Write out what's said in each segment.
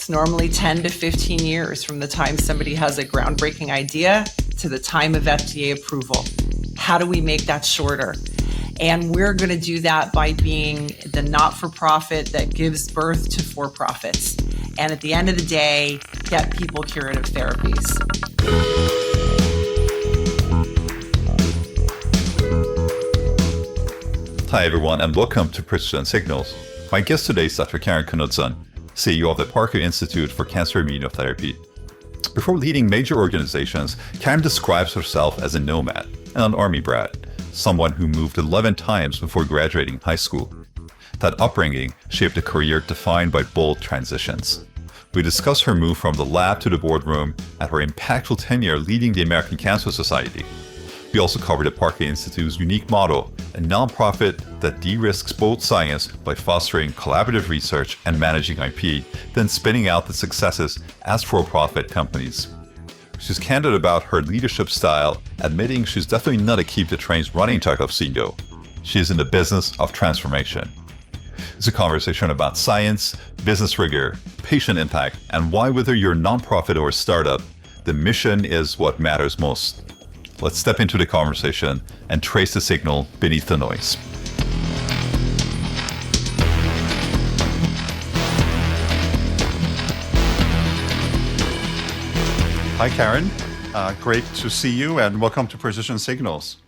takes normally 10 to 15 years from the time somebody has a groundbreaking idea to the time of FDA approval. How do we make that shorter? And we're going to do that by being the not-for-profit that gives birth to for-profits. And at the end of the day, get people curative therapies. Hi everyone, and welcome to Precision Signals. My guest today is Dr. Karen Knudsen, CEO of the Parker Institute for Cancer Immunotherapy. Before leading major organizations, Karen describes herself as a nomad and an army brat, someone who moved 11 times before graduating high school. That upbringing shaped a career defined by bold transitions. We discuss her move from the lab to the boardroom and her impactful tenure leading the American Cancer Society. We also cover the Parker Institute's unique model, a nonprofit that de-risks both science by fostering collaborative research and managing IP, then spinning out the successes as for-profit companies. She's candid about her leadership style, admitting she's definitely not a keep-the-trains-running type of CEO. She's in the business of transformation. It's a conversation about science, business rigor, patient impact, and why, whether you're a nonprofit or a startup, the mission is what matters most. Let's step into the conversation and trace the signal beneath the noise. Hi, Karen. Great to see you, and welcome to Precision Signals.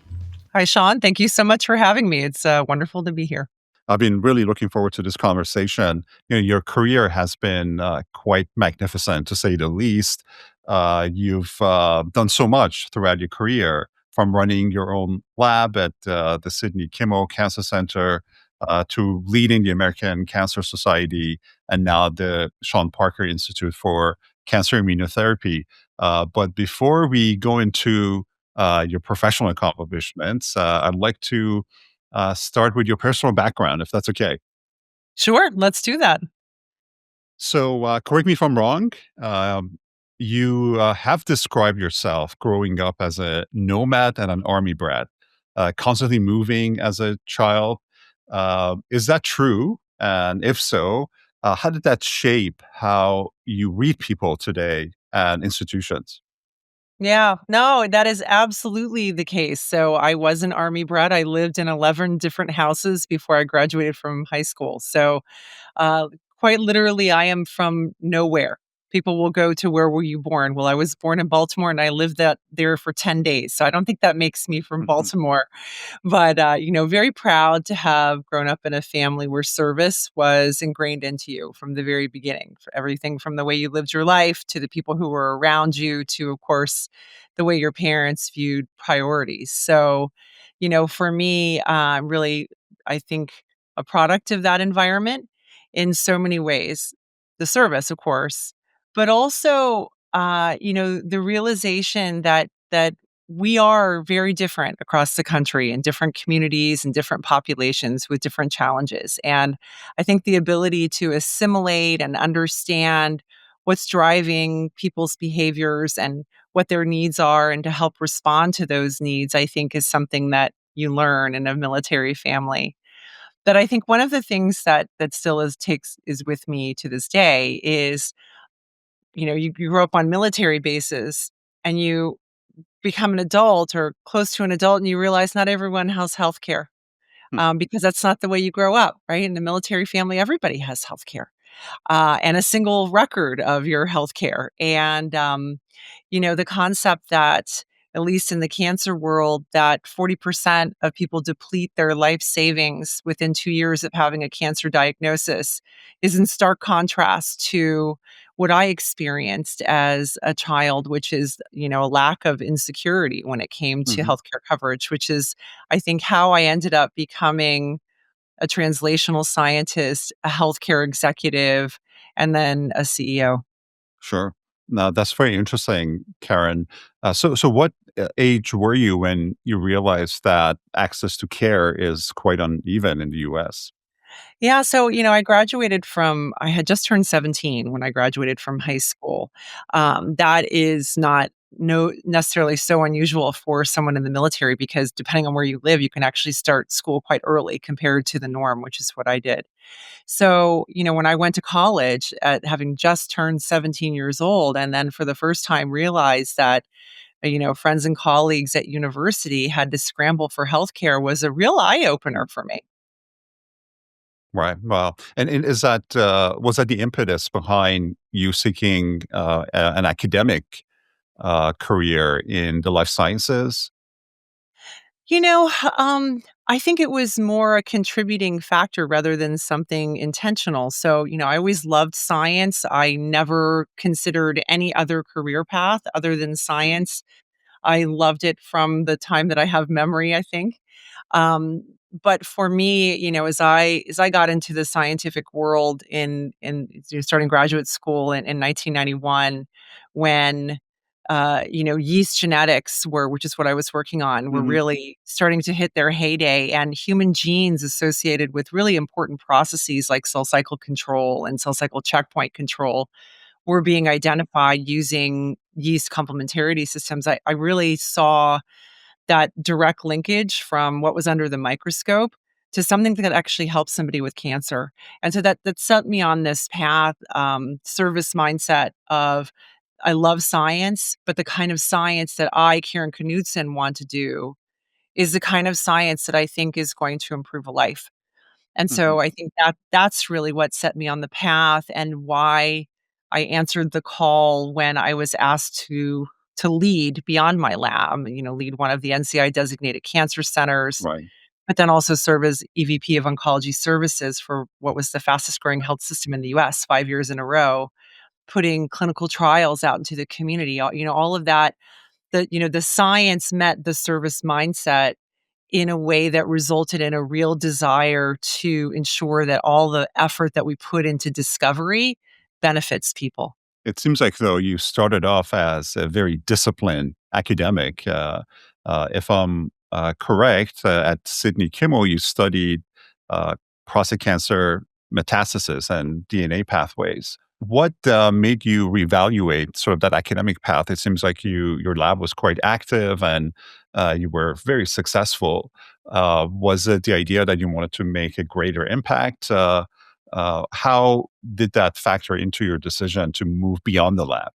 Hi, Sean. Thank you so much for having me. It's wonderful to be here. I've been really looking forward to this conversation. Your career has been quite magnificent, to say the least. You've done so much throughout your career, from running your own lab at the Sidney Kimmel Cancer Center to leading the American Cancer Society and now the Sean Parker Institute for Cancer Immunotherapy. But before we go into your professional accomplishments, I'd like to start with your personal background, if that's okay. Sure, let's do that. So correct me if I'm wrong. You have described yourself growing up as a nomad and an army brat, constantly moving as a child. Is that true? And if so, how did that shape how you read people today and institutions? Yeah, no, that is absolutely the case. So I was an army brat. I lived in 11 different houses before I graduated from high school. So uh, quite literally, I am from nowhere. People will go to, where were you born? Well, I was born in Baltimore and I lived there for 10 days. So I don't think that makes me from Mhm. Baltimore. But, very proud to have grown up in a family where service was ingrained into you from the very beginning. For everything from the way you lived your life to the people who were around you to, of course, the way your parents viewed priorities. So, for me, really, I think a product of that environment in so many ways. The service, of course, but also, the realization that we are very different across the country in different communities and different populations with different challenges. And I think the ability to assimilate and understand what's driving people's behaviors and what their needs are and to help respond to those needs, I think is something that you learn in a military family. But I think one of the things that still is with me to this day is, you grow up on military bases and you become an adult or close to an adult and you realize not everyone has healthcare, Hmm. because that's not the way you grow up, right? In the military family, everybody has healthcare, and a single record of your healthcare. And, the concept that, at least in the cancer world, that 40% of people deplete their life savings within 2 years of having a cancer diagnosis is in stark contrast to what I experienced as a child, which is, a lack of insecurity when it came to Mhm. healthcare coverage, which is, I think, how I ended up becoming a translational scientist, a healthcare executive, and then a CEO. Sure. Now, that's very interesting, Karen. So what age were you when you realized that access to care is quite uneven in the US? Yeah, so, I had just turned 17 when I graduated from high school. That is not no necessarily so unusual for someone in the military because depending on where you live, you can actually start school quite early compared to the norm, which is what I did. So, when I went to college at having just turned 17 years old, and then for the first time realized that, friends and colleagues at university had to scramble for healthcare was a real eye opener for me. Right. Well, and is that was that the impetus behind you seeking an academic career in the life sciences? You know, I think it was more a contributing factor rather than something intentional. So, I always loved science. I never considered any other career path other than Mhm. science. I loved it from the time that I have memory, I think. Um, but for me, as I got into the scientific world in starting graduate school in 1991, when yeast genetics which is what I was working on, were Mhm. really starting to hit their heyday, and human genes associated with really important processes like cell cycle control and cell cycle checkpoint control were being identified using yeast complementarity systems. I really saw that direct linkage from what was under the microscope to something that actually helps somebody with cancer. And so that set me on this path, service mindset of I love science, but the kind of science that I, Karen Knudsen, want to do is the kind of science that I think is going to improve a life. And Mhm. so I think that's really what set me on the path and why I answered the call when I was asked to lead beyond my lab, lead one of the NCI designated cancer centers, Right. but then also serve as EVP of oncology services for what was the fastest growing health system in the US 5 years in a row, putting clinical trials out into the community. All of that, the science met the service mindset in a way that resulted in a real desire to ensure that all the effort that we put into discovery benefits people. It seems like, though, you started off as a very disciplined academic. If I'm correct, at Sydney Kimmel, you studied uh, prostate cancer metastasis and DNA pathways. What made you reevaluate sort of that academic path? It seems like your lab was quite active and you were very successful. Was it the idea that you wanted to make a greater impact? How did that factor into your decision to move beyond the lab?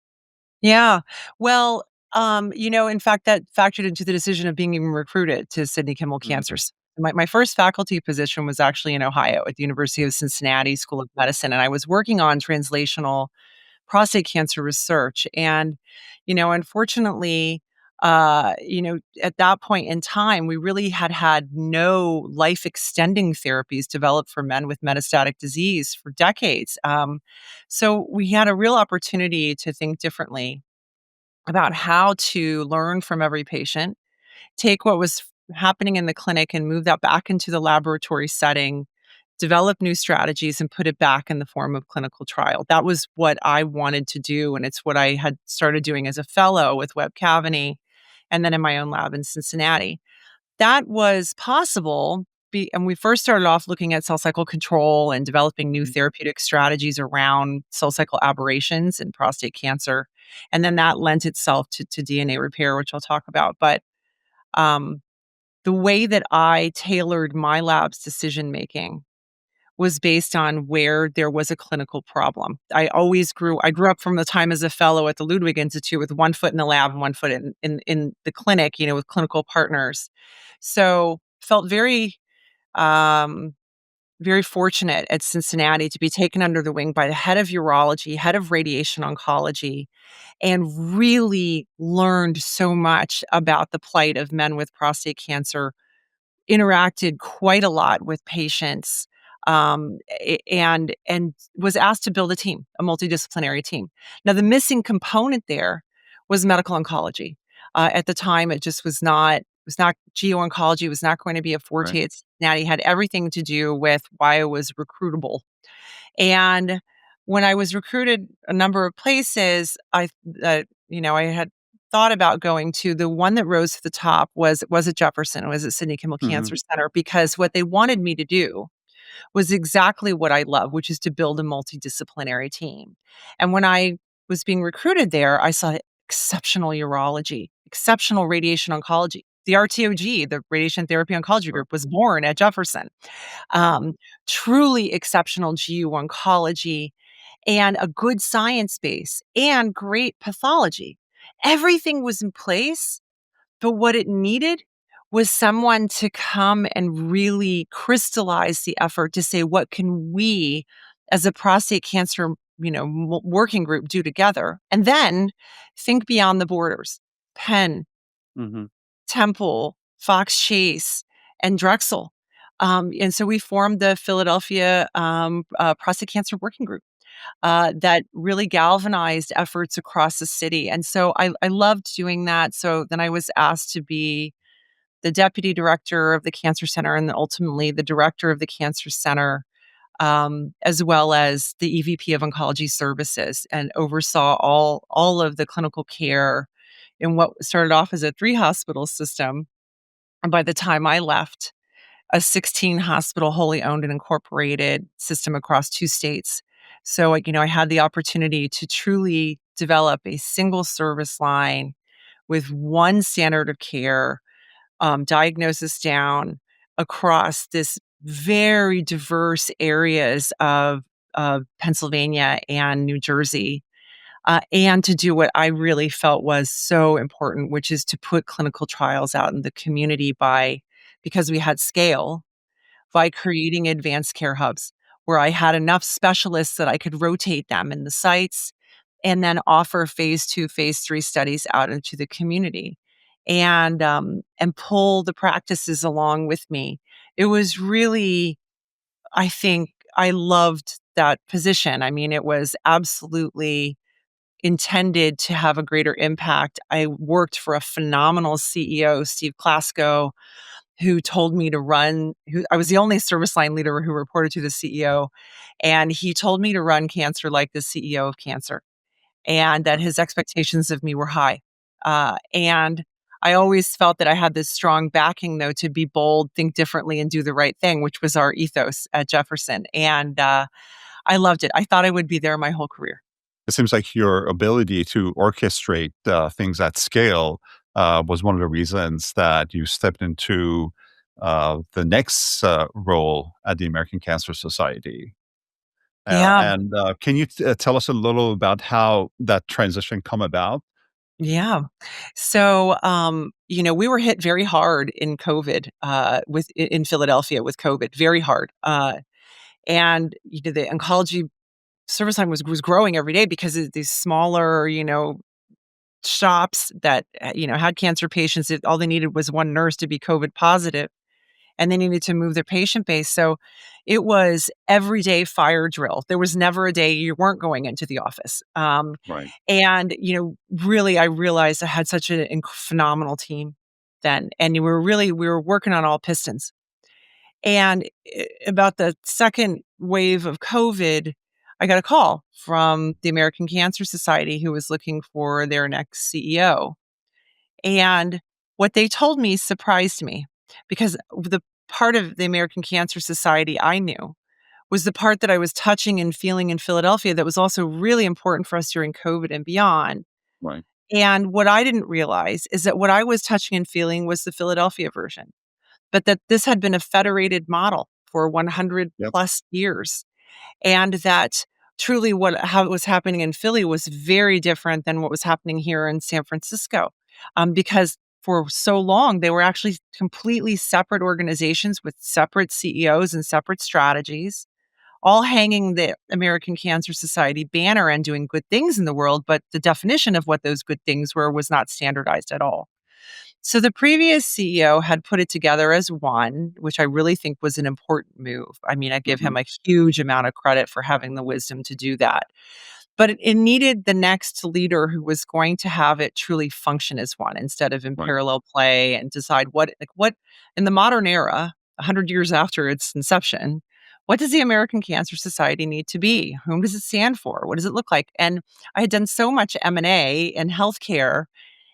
Yeah. Well, in fact, that factored into the decision of being even recruited to Sydney Kimmel Mhm. Cancers. My first faculty position was actually in Ohio at the University of Cincinnati School of Medicine, and I was working on translational prostate cancer research. And, unfortunately, at that point in time, we really had no life extending therapies developed for men with metastatic disease for decades. So we had a real opportunity to think differently about how to learn from every patient, take what was happening in the clinic and move that back into the laboratory setting, develop new strategies and put it back in the form of clinical trial. That was what I wanted to do, and it's what I had started doing as a fellow with Webb Cavaney and then in my own lab in Cincinnati. That was possible and we first started off looking at cell cycle control and developing new Mhm. therapeutic strategies around cell cycle aberrations in prostate cancer, and then that lent itself to DNA repair, which I'll talk about. But, um, the way that I tailored my lab's decision making was based on where there was a clinical problem. I grew up from the time as a fellow at the Ludwig Institute with one foot in the lab and one foot in the clinic, with clinical partners. So, felt um, very fortunate at Cincinnati to be taken under the wing by the head of urology, head of radiation oncology, and really learned so much about the plight of men with prostate cancer, interacted quite a lot with patients, and was asked to build a team, a multidisciplinary team. Now, the missing component there was medical oncology. At the time, it just was not geo-oncology, was not going to be a Right. forte at Cincinnati, had everything to do with why it was recruitable. And when I was recruited a number of places, I had thought about going to the one that rose to the top was at Jefferson, was at Sidney Kimmel Mhm. Cancer Center, because what they wanted me to do was exactly what I love, which is to build a multidisciplinary team. And when I was being recruited there, I saw exceptional urology, exceptional radiation oncology. The RTOG, the Radiation Therapy Oncology Group, was born at Jefferson. Um, Truly exceptional GU oncology and a good science base and great pathology. Everything was in place, but what it needed was someone to come and really crystallize the effort to say, what can we as a prostate cancer, working group do together? And then think beyond the borders. Penn, Mhm. Temple, Fox Chase, and Drexel. And so we formed the Philadelphia Prostate Cancer Working Group that really galvanized efforts across the city. And so I loved doing that. So then I was asked to be the deputy director of the Cancer Center and then ultimately the director of the Cancer Center, as well as the EVP of Oncology Services, and oversaw all of the clinical care in what started off as a 3-hospital system. And by the time I left, a 16-hospital wholly owned and incorporated system across 2 states. So, I had the opportunity to truly develop a single service line with one standard of care, diagnosis down across this very diverse areas of Pennsylvania and New Jersey, and to do what I really felt was so important, which is to put clinical trials out in the community because we had scale, by creating advanced care hubs where I had enough specialists that I could rotate them in the sites and then offer phase 2, phase 3 studies out into the community and pull the practices along with me. It was really, I think I loved that position. I mean, it was absolutely intended to have a greater impact. I worked for a phenomenal CEO, Steve Klasko, who told me to run who I was the only service line leader who reported to the CEO, and he told me to run cancer like the CEO of cancer, and that his expectations of me were high. And I always felt that I had this strong backing, though, to be bold, think differently, and do the right thing, which was our ethos at Jefferson, and I loved it. I thought I would be there my whole career. It seems like your ability to orchestrate things at scale was one of the reasons that you stepped into the next role at the American Cancer Society. Yeah. And can you tell us a little about how that transition come about? Yeah. So, we were hit very hard in COVID, in Philadelphia with COVID, very hard. And the oncology service line was growing every day because of these smaller, shops that had cancer patients. All they needed was one nurse to be COVID positive, and they needed to move their patient base. So it was everyday fire drill. There was never a day you weren't going into the office. Right. And, really, I realized I had such a phenomenal team then. And we were working on all pistons. And about the second wave of COVID, I got a call from the American Cancer Society who was looking for their next CEO. And what they told me surprised me because the part of the American Cancer Society I knew was the part that I was touching and feeling in Philadelphia that was also really important for us during COVID and beyond. Right. And what I didn't realize is that what I was touching and feeling was the Philadelphia version, but that this had been a federated model for 100 Yep. plus years. And that truly how it was happening in Philly was very different than what was happening here in San Francisco. Because for so long, they were actually completely separate organizations with separate CEOs and separate strategies, all hanging the American Cancer Society banner and doing good things in the world. But the definition of what those good things were was not standardized at all. So the previous CEO had put it together as one, which I really think was an important move. I mean, I give Hmm. him a huge amount of credit for having the wisdom to do that. But it needed the next leader who was going to have it truly function as one instead of in Right. parallel play and decide what in the modern era, 100 years after its inception, what does the American Cancer Society need to be? Whom does it stand for? What does it look like? And I had done so much M&A in healthcare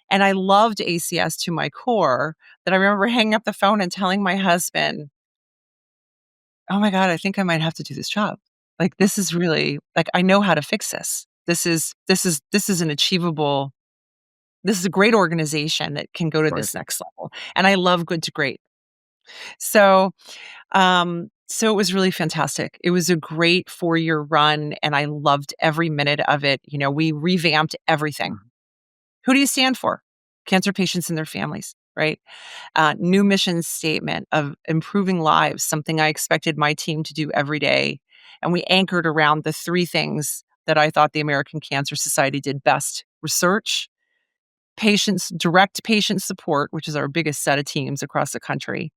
and I loved ACS to my core that I remember hanging up the phone and telling my husband, "Oh my god, I think I might have to do this job. Like, this is really like, I know how to fix this. This is an achievable." this is a great organization that can go to Right. this next level. And I love good to great. So, so it was really fantastic. It was a great 4-year run, and I loved every minute of it. We revamped everything. Mhm. Who do you stand for? Cancer patients and their families, right? New mission statement of improving lives, something I expected my team to do every day. And we anchored around the 3 things that I thought the American Cancer Society did best: research, direct patient support, which is our biggest set of teams across the country,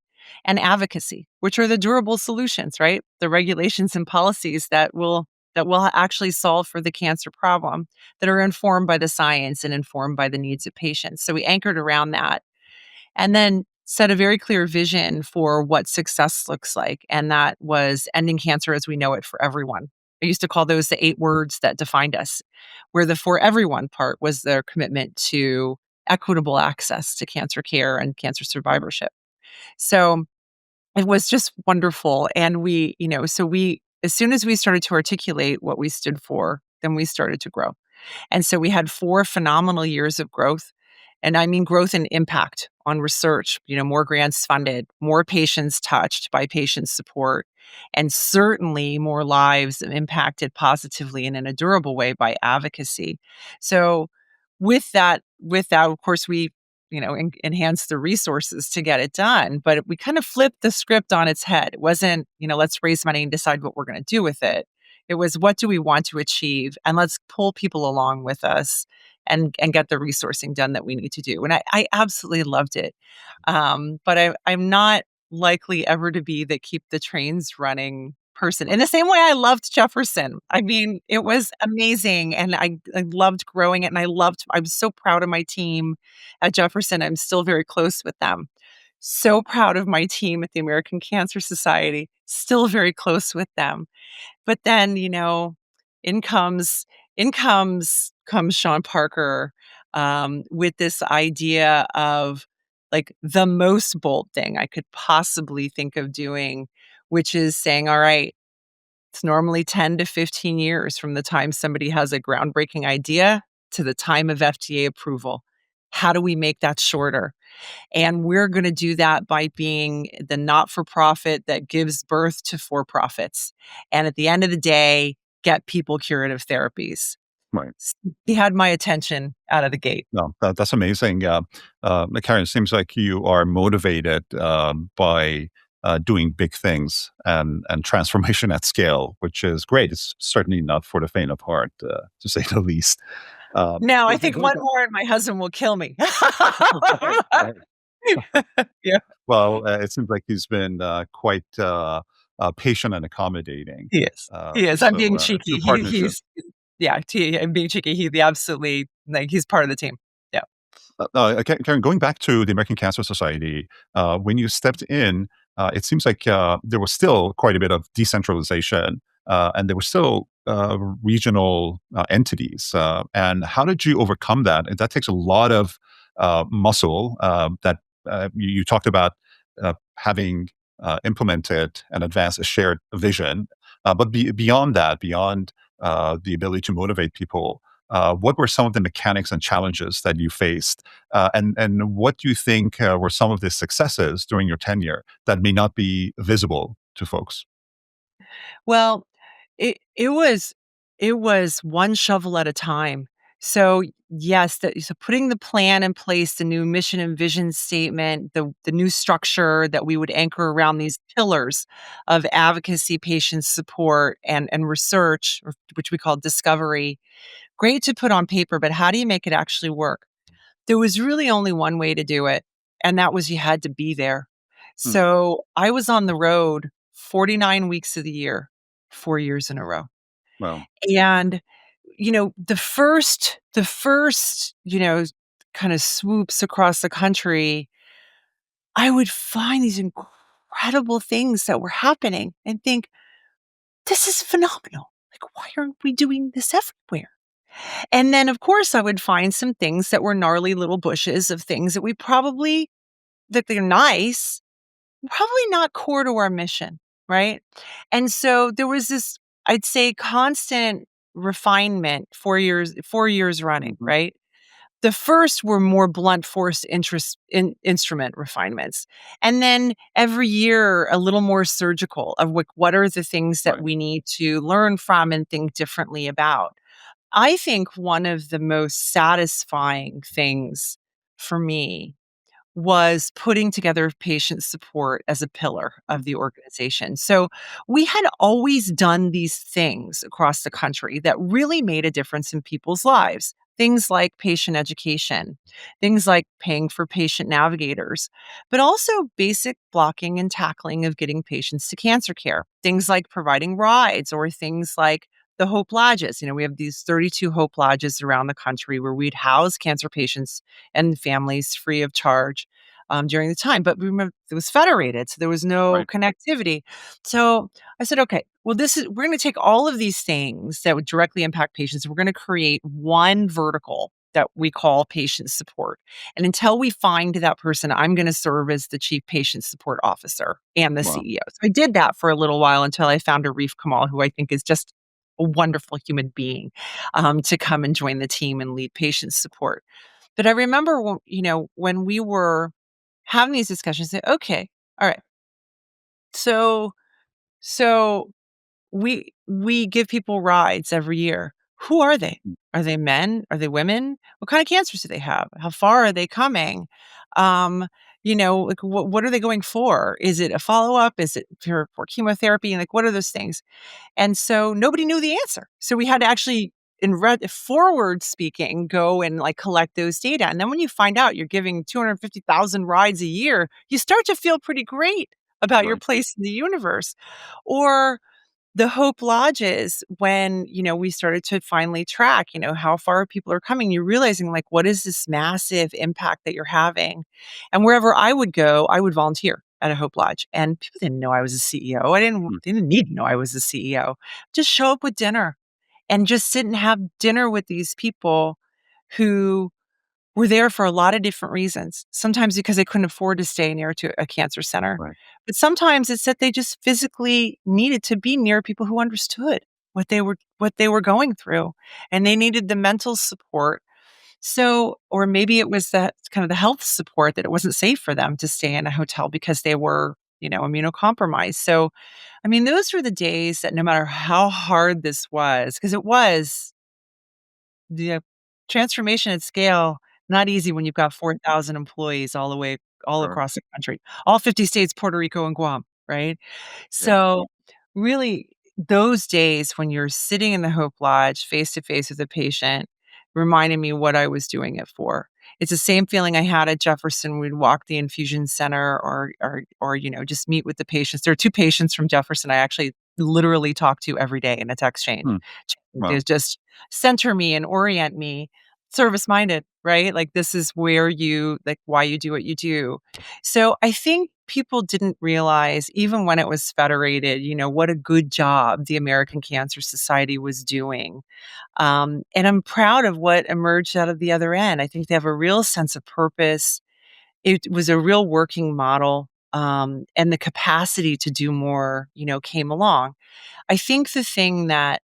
and advocacy, which are the durable solutions, right? The regulations and policies that will actually solve for the cancer problem, that are informed by the science and informed by the needs of patients. So we anchored around that, and then set a very clear vision for what success looks like. And that was ending cancer as we know it for everyone. I used to call those the 8 words that defined us, where the for everyone part was their commitment to equitable access to cancer care and cancer survivorship. So it was just wonderful. And as soon as we started to articulate what we stood for, then we started to grow. And so we had 4 phenomenal years of growth. And I mean growth and impact on research, more grants funded, more patients touched by patient support, and certainly more lives impacted positively and in a durable way by advocacy. So with that, of course, we enhance the resources to get it done, but we kind of flipped the script on its head. It wasn't, let's raise money and decide what we're going to do with it. It was, what do we want to achieve? And let's pull people along with us and get the resourcing done that we need to do. And I absolutely loved it. But I'm not likely ever to be the keep the trains running person. In the same way I loved Jefferson. I mean, it was amazing, and I loved growing it, and I was so proud of my team at Jefferson. I'm still very close with them. So proud of my team at the American Cancer Society, still very close with them. But then, in comes Sean Parker, with this idea of, like, the most bold thing I could possibly think of doing, which is saying, all right, it's normally 10 to 15 years from the time somebody has a groundbreaking idea to the time of FDA approval. How do we make that shorter? And we're going to do that by being the not for profit that gives birth to for profits. And at the end of the day, get people curative therapies. Right. He had my attention out of the gate. No, that's amazing. Karen, it seems like you are motivated by doing big things and transformation at scale, which is great. It's certainly not for the faint of heart, to say the least. No, I But think going one more and my husband will kill me. back, Yeah, well, it seems like he's been quite patient and accommodating. he is. He is. I'm being A true cheeky. partnership. I'm being cheeky. He absolutely, like, he's part of the team. Yeah. Karen, going back to the American Cancer Society, when you stepped in, it seems like there was still quite a bit of decentralization, and there were still regional entities. And how did you overcome that? And that takes a lot of muscle that you talked about having implemented and advanced a shared vision. But beyond that, beyond the ability to motivate people, what were some of the mechanics and challenges that you faced? And what do you think were some of the successes during your tenure that may not be visible to folks? Well, it was one shovel at a time. So yes, so putting the plan in place, the new mission and vision statement, the new structure that we would anchor around these pillars of advocacy, patient support, and research, which we call discovery. Great to put on paper, but how do you make it actually work? There was really only one way to do it, and that was you had to be there. Hmm. So I was on the road 49 weeks of the year, 4 years in a row. Well, And, the first, kind of swoops across the country, I would find these incredible things that were happening and think, this is phenomenal. Like, why aren't we doing this everywhere? And then, of course, I would find some things that were gnarly little bushes of things that they're nice, probably not core to our mission, right? And so there was this, I'd say, constant refinement 4 years running, mhm. right? The first were more blunt force instrument refinements. And then every year, a little more surgical of what are the things that Right. we need to learn from and think differently about. I think one of the most satisfying things for me was putting together patient support as a pillar of the organization. So we had always done these things across the country that really made a difference in people's lives. Things like patient education, things like paying for patient navigators, but also basic blocking and tackling of getting patients to cancer care. Things like providing rides or things like the Hope Lodges. We have these 32 Hope Lodges around the country where we'd house cancer patients and families free of charge during the time. But remember, it was federated, so there was no Right. connectivity. So I said, okay, well, we're going to take all of these things that would directly impact patients. We're going to create one vertical that we call patient support. And until we find that person, I'm going to serve as the chief patient support officer and the Wow. CEO. So I did that for a little while until I found Arif Kamal, who I think is just a wonderful human being, to come and join the team and lead patient support. But I remember when we were having these discussions, say, okay, all right, so so we give people rides every year. Who are they? Mm. Are they men? Are they women? What kind of cancers do they have? How far are they coming? Um, like what are they going for? Is it a follow up? Is it for chemotherapy? And like, what are those things? And so nobody knew the answer. So we had to actually, forward speaking, go and like collect those data. And then when you find out you're giving 250,000 rides a year, you start to feel pretty great about your Right. place in the universe. Or the Hope Lodges, when, we started to finally track, how far people are coming, you're realizing like, what is this massive impact that you're having? And wherever I would go, I would volunteer at a Hope Lodge. And people didn't know I was a CEO. Mm. They didn't need to know I was a CEO. Just show up with dinner and just sit and have dinner with these people who were there for a lot of different reasons. Sometimes because they couldn't afford to stay near to a cancer center. Right. But sometimes it's that they just physically needed to be near people who understood what they were going through, and they needed the mental support. So, or maybe it was that kind of the health support, that it wasn't safe for them to stay in a hotel because they were, immunocompromised. So, I mean, those were the days that no matter how hard this was, because it was the transformation at scale, not easy when you've got 4,000 employees all Sure. across the country, all 50 states, Puerto Rico, and Guam, right? Yeah. So, really, those days when you're sitting in the Hope Lodge face to face with a patient reminded me what I was doing it for. It's the same feeling I had at Jefferson. We'd walk the infusion center or just meet with the patients. There are 2 patients from Jefferson I actually literally talk to every day in a text chain. Hmm. They Wow. just center me and orient me, service-minded, right? Like, this is where why you do what you do. So, I think people didn't realize, even when it was federated, what a good job the American Cancer Society was doing. And I'm proud of what emerged out of the other end. I think they have a real sense of purpose. It was a real working model, and the capacity to do more, came along. I think the thing that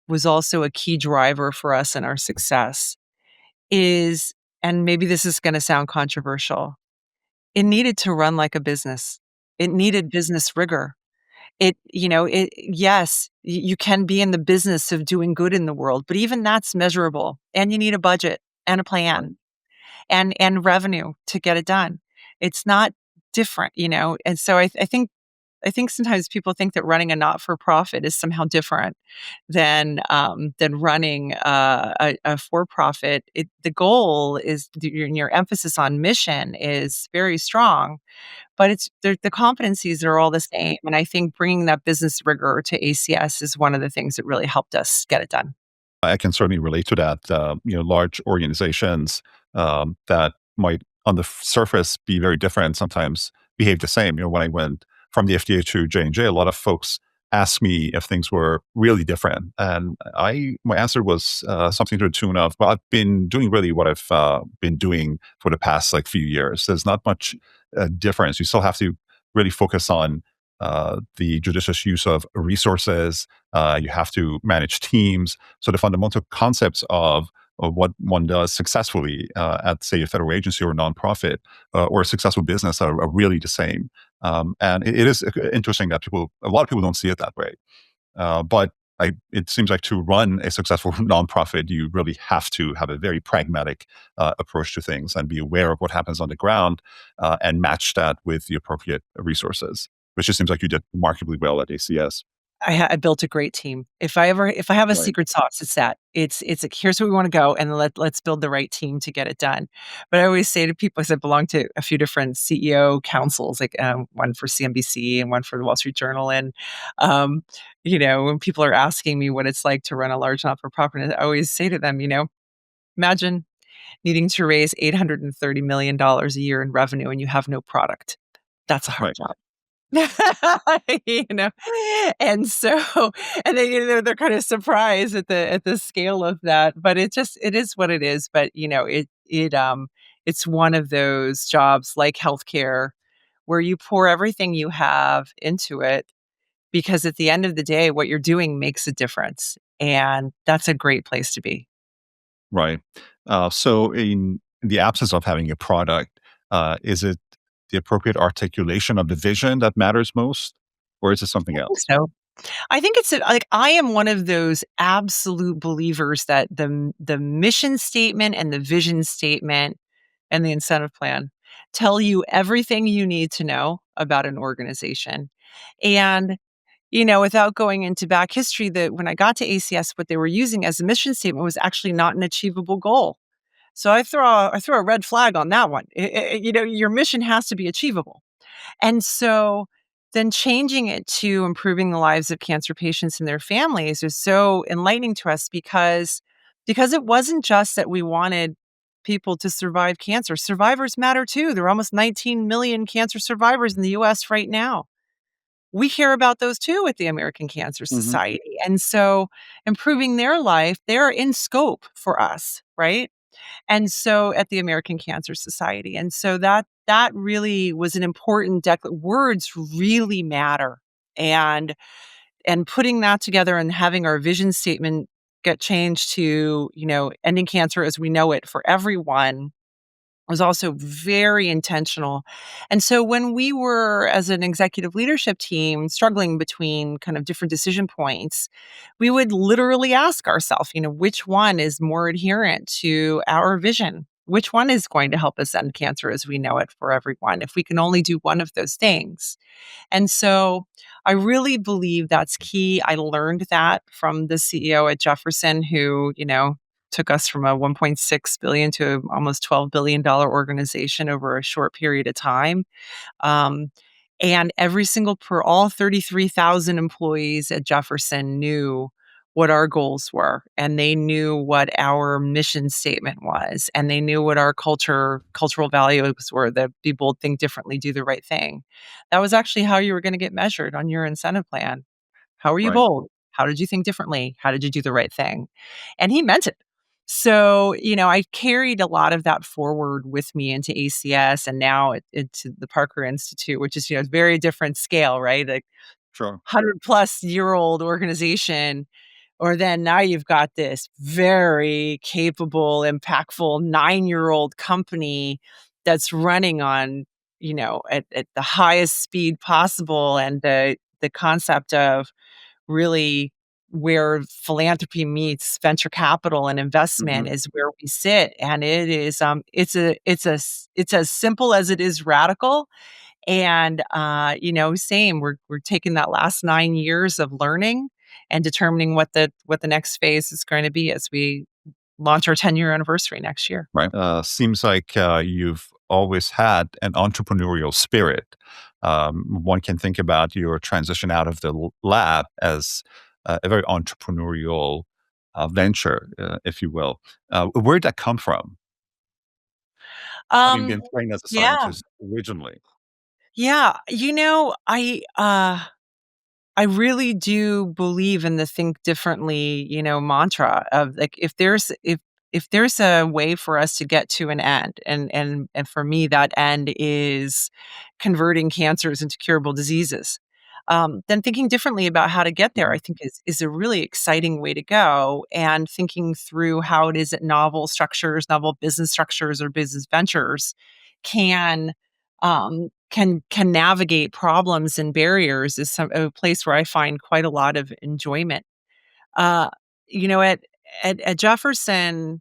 was also a key driver for us in our success is, and maybe this is gonna sound controversial, it needed to run like a business. It needed business rigor. Yes, you can be in the business of doing good in the world, but even that's measurable, and you need a budget and a Right. plan and revenue to get it done. It's not different, and so I think sometimes people think that running a not-for-profit is somehow different than running a for-profit. The goal is, your emphasis on mission is very strong, but the competencies are all the same. And I think bringing that business rigor to ACS is one of the things that really helped us get it done. I can certainly relate to that. Large organizations that might, on the surface, be very different, sometimes behave the same. When I went from the FDA to J&J, a lot of folks asked me if things were really different, and my answer was something to the tune of, "Well, I've been doing really what I've been doing for the past few years. There's not much difference. You still have to really focus on the judicious use of resources. You have to manage teams. So the fundamental concepts of what one does successfully at, say, a federal agency or a nonprofit or a successful business are really the same. And it is interesting that a lot of people don't see it that way. But it seems like to run a successful nonprofit, you really have to have a very pragmatic approach to things and be aware of what happens on the ground and match that with the appropriate resources, which just seems like you did remarkably well at ACS. I built a great team. If I have a Right. secret sauce, it's that. It's like, here's where we wanna go, and let's build the right team to get it done. But I always say to people, 'cause I belong to a few different CEO councils, like, one for CNBC and one for the Wall Street Journal, and, um, when people are asking me what it's like to run a large not-for-profit, I always say to them, "Imagine needing to raise $830 million a year in revenue, and you have no product. That's a hard Right. job." You know? And so and then, they're kind of surprised at the scale of that, but it is what it is, but, it's one of those jobs like healthcare where you pour everything you have into it because at the end of the day, what you're doing makes a difference, and that's a great place to be. Right. So, in the absence of having a product, is it the appropriate articulation of the vision that matters most, or is it something I think else? so. I think it's like I am one of those absolute believers that the mission statement and the vision statement and the incentive plan tell you everything you need to know about an organization. And without going into back history, that when I got to ACS, what they were using as a mission statement was actually not an achievable goal. So I throw a red flag on that one. Your mission has to be achievable. And so then changing it to improving the lives of cancer patients and their families is so enlightening to us because it wasn't just that we wanted people to survive cancer. Survivors matter too. There are almost 19 million cancer survivors in the US right now. We hear about those too at the American Cancer Hmm. Society. And so improving their life, they're in scope for us, right? And so at the American Cancer Society. And so that really was an important words really matter. And putting that together and having our vision statement get changed to, ending cancer as we know it for everyone was also very intentional. And so when we were as an executive leadership team struggling between kind of different decision points, we would literally ask ourselves, which one is more adherent to our vision? Which one is going to help us end cancer as we know it for everyone? If we can only do one of those things. And so I really believe that's key. I learned that from the CEO at Jefferson who, took us from a 1.6 billion to almost $12 billion organization over a short period of time. Um, and all 33,000 employees at Jefferson knew what our goals were, and they knew what our mission statement was, and they knew what our cultural values were, that be bold, think differently, do the right thing. That was actually how you were going to get measured on your incentive plan. How were you Right. bold? How did you think differently? How did you do the right thing? And he meant it. So, I carried a lot of that forward with me into ACS and now into the Parker Institute, which is, a very different scale, right? Like Sure. 100 plus year old organization. Or then now you've got this very capable, impactful 9-year-old company that's running on, at the highest speed possible. And the concept of really where philanthropy meets venture capital and investment Hmm. is where we sit, and it is, it's as simple as it is radical, and, same, we're taking that last 9 years of learning and determining what the next phase is going to be as we launch our 10-year anniversary next year. Right. Seems like you've always had an entrepreneurial spirit. One can think about your transition out of the lab as a very entrepreneurial venture, if you will. Where did that come from? Having Um, been trained as a yeah, scientist originally. yeah, I really do believe in the think differently, mantra of like if there's a way for us to get to an end, and for me that end is converting cancers into curable diseases. then thinking differently about how to get there, Mhm. I think is a really exciting way to go. And thinking through how it is that novel structures, novel business structures, or business ventures can can navigate problems and barriers is a place where I find quite a lot of enjoyment. Uh, you know, at Jefferson,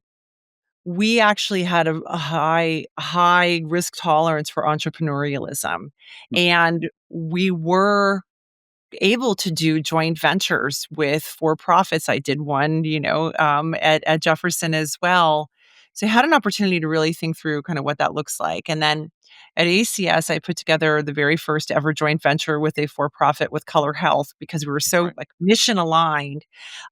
we actually had a high risk tolerance for entrepreneurialism, Mm. and we were able to do joint ventures with for profits. I did one, at Jefferson as well. So I had an opportunity to really think through kind of what that looks like. And then at ACS, I put together the very first ever joint venture with a for profit with Color Health because we were so Right. like mission aligned,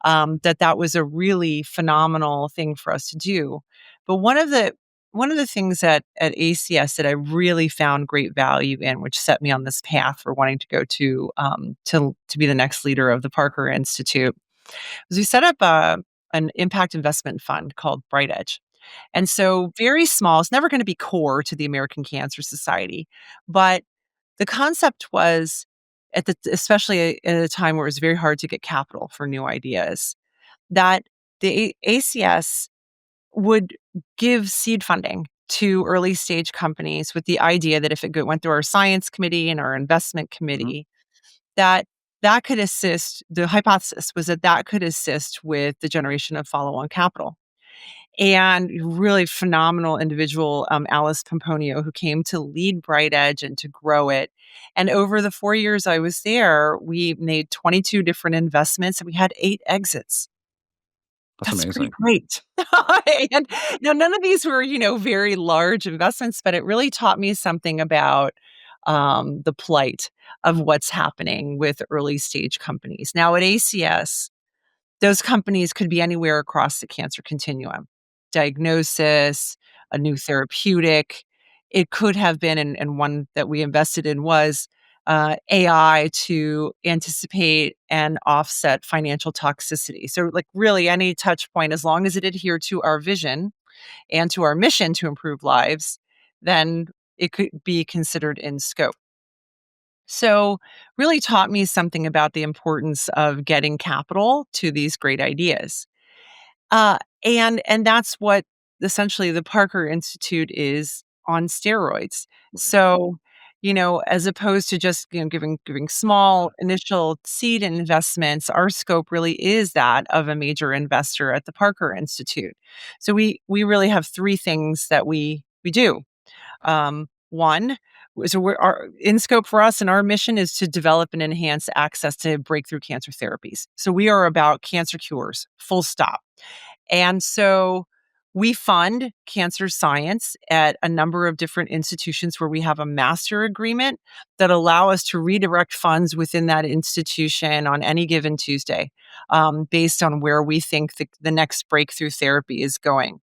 that was a really phenomenal thing for us to do. But one of the things at ACS that I really found great value in, which set me on this path for wanting to go to be the next leader of the Parker Institute, was we set up an impact investment fund called Bright Edge. And so very small, it's never going to be core to the American Cancer Society, but the concept was especially at a time where it was very hard to get capital for new ideas, that the ACS would give seed funding to early stage companies with the idea that if it went through our science committee and our investment Mhm. committee, that that could assist. The hypothesis was that that could assist with the generation of follow-on capital. And really phenomenal individual, Alice Pomponio, who came to lead Bright Edge and to grow it. And over the 4 years I was there, we made 22 different investments and we had 8 exits. That's That's pretty amazing. great. And now none of these were, very large investments, but it really taught me something about, the plight of what's happening with early stage companies. Now at ACS, those companies could be anywhere across the cancer continuum. Diagnosis, a new therapeutic. It could have been, and one that we invested in was AI to anticipate and offset financial toxicity. So, like, really any touch point, as long as it adhered to our vision and to our mission to improve lives, then it could be considered in scope. So, really taught me something about the importance of getting capital to these great ideas. And that's what essentially the Parker Institute is on steroids. Right. So, as opposed to just, giving small initial seed investments, our scope really is that of a major investor at the Parker Institute. So we really have three things that we do. One, so we're our in scope for us and our mission is to develop and enhance access to breakthrough cancer therapies. So we are about cancer cures, full stop. And so we fund cancer science at a number of different institutions where we have a master agreement that allow us to redirect funds within that institution on any given Tuesday, based on where we think the next breakthrough therapy is going.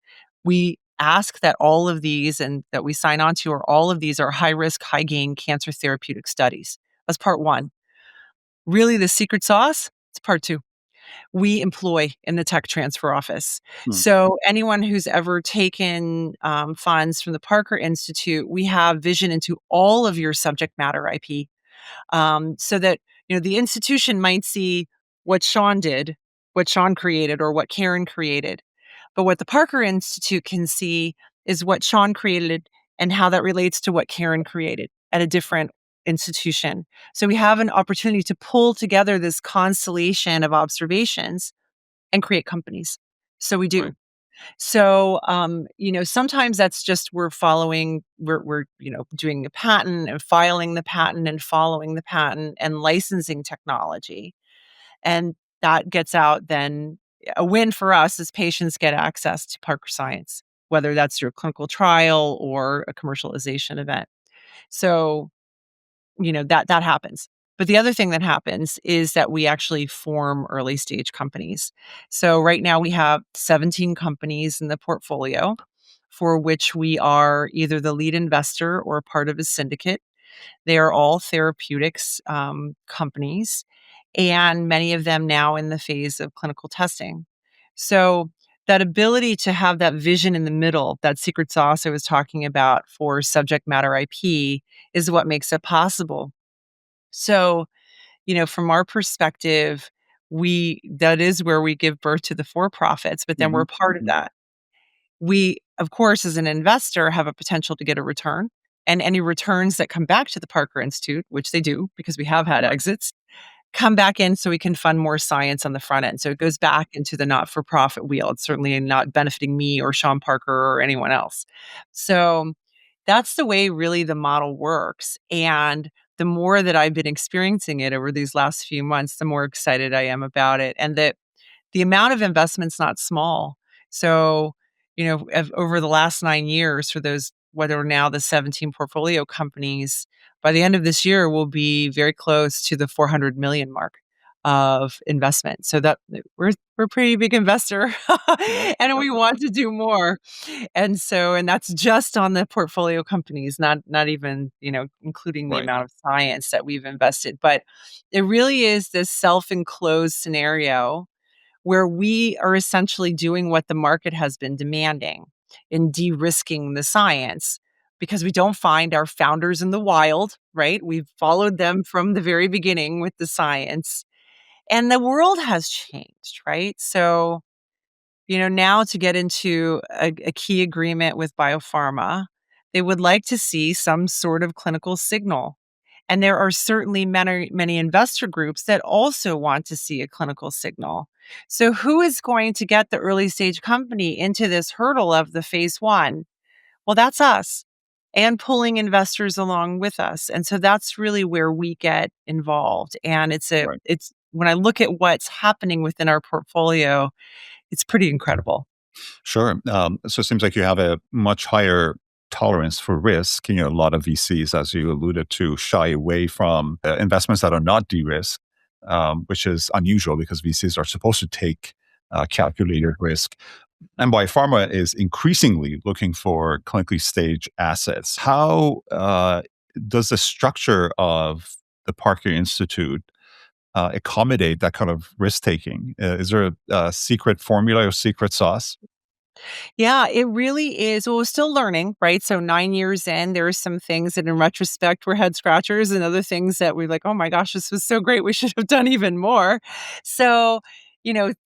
We ask that all of these and that we sign on to, or all of these are high risk, high gain cancer therapeutic studies. That's part one. Really, the secret sauce? It's part two. We employ in the tech transfer office. Hmm. So anyone who's ever taken funds from the Parker Institute, we have vision into all of your subject matter IP, so that the institution might see what Sean did, what Sean created, or what Karen created. But what the Parker Institute can see is what Sean created and how that relates to what Karen created at a different institution. So we have an opportunity to pull together this constellation of observations and create companies. So we do. Right. So, sometimes that's just we're doing a patent and filing the patent and following the patent and licensing technology. And that gets out then a win for us as patients get access to Parker Science, whether that's through a clinical trial or a commercialization event. So, that happens. But the other thing that happens is that we actually form early stage companies. So right now we have 17 companies in the portfolio for which we are either the lead investor or part of a syndicate. They are all therapeutics companies, and many of them now in the phase of clinical testing. So that ability to have that vision in the middle, that secret sauce I was talking about for subject matter IP, is what makes it possible. So, from our perspective, that is where we give birth to the for-profits, but then we're Mhm. part of that. We, of course, as an investor, have a potential to get a return, and any returns that come back to the Parker Institute, which they do because we have had Right. exits, come back in so we can fund more science on the front end. So it goes back into the not-for-profit wheel. It's certainly not benefiting me or Sean Parker or anyone else. So that's the way really the model works. And the more that I've been experiencing it over these last few months, the more excited I am about it. And that the amount of investment's not small. So, over the last 9 years for those what are now the 17 portfolio companies, by the end of this year, we'll be very close to the 400 million mark of investment. So that we're a pretty big investor, Yep. and Yep. we want to do more. And that's just on the portfolio companies, not even, including the Right. amount of science that we've invested. But it really is this self-enclosed scenario where we are essentially doing what the market has been demanding in de-risking the science because we don't find our founders in the wild, right? We've followed them from the very beginning with the science. And the world has changed, right? So, now to get into a key agreement with biopharma, they would like to see some sort of clinical signal. And there are certainly many investor groups that also want to see a clinical signal. So, who is going to get the early stage company into this hurdle of the phase one? Well, that's us and pulling investors along with us. And so that's really where we get involved. And Right. it's when I look at what's happening within our portfolio, it's pretty incredible. Sure. So it seems like you have a much higher tolerance for risk. A lot of VCs, as you alluded to, shy away from investments that are not de-risked, which is unusual because VCs are supposed to take calculated risk. And biopharma is increasingly looking for clinically stage assets. How does the structure of the Parker Institute accommodate that kind of risk taking? Is there a secret formula or secret sauce? Yeah, it really is. Well, we're still learning, right? So 9 years in, there are some things that in retrospect were head scratchers and other things that we're like, "Oh my gosh, this was so great. We should have done even more." So,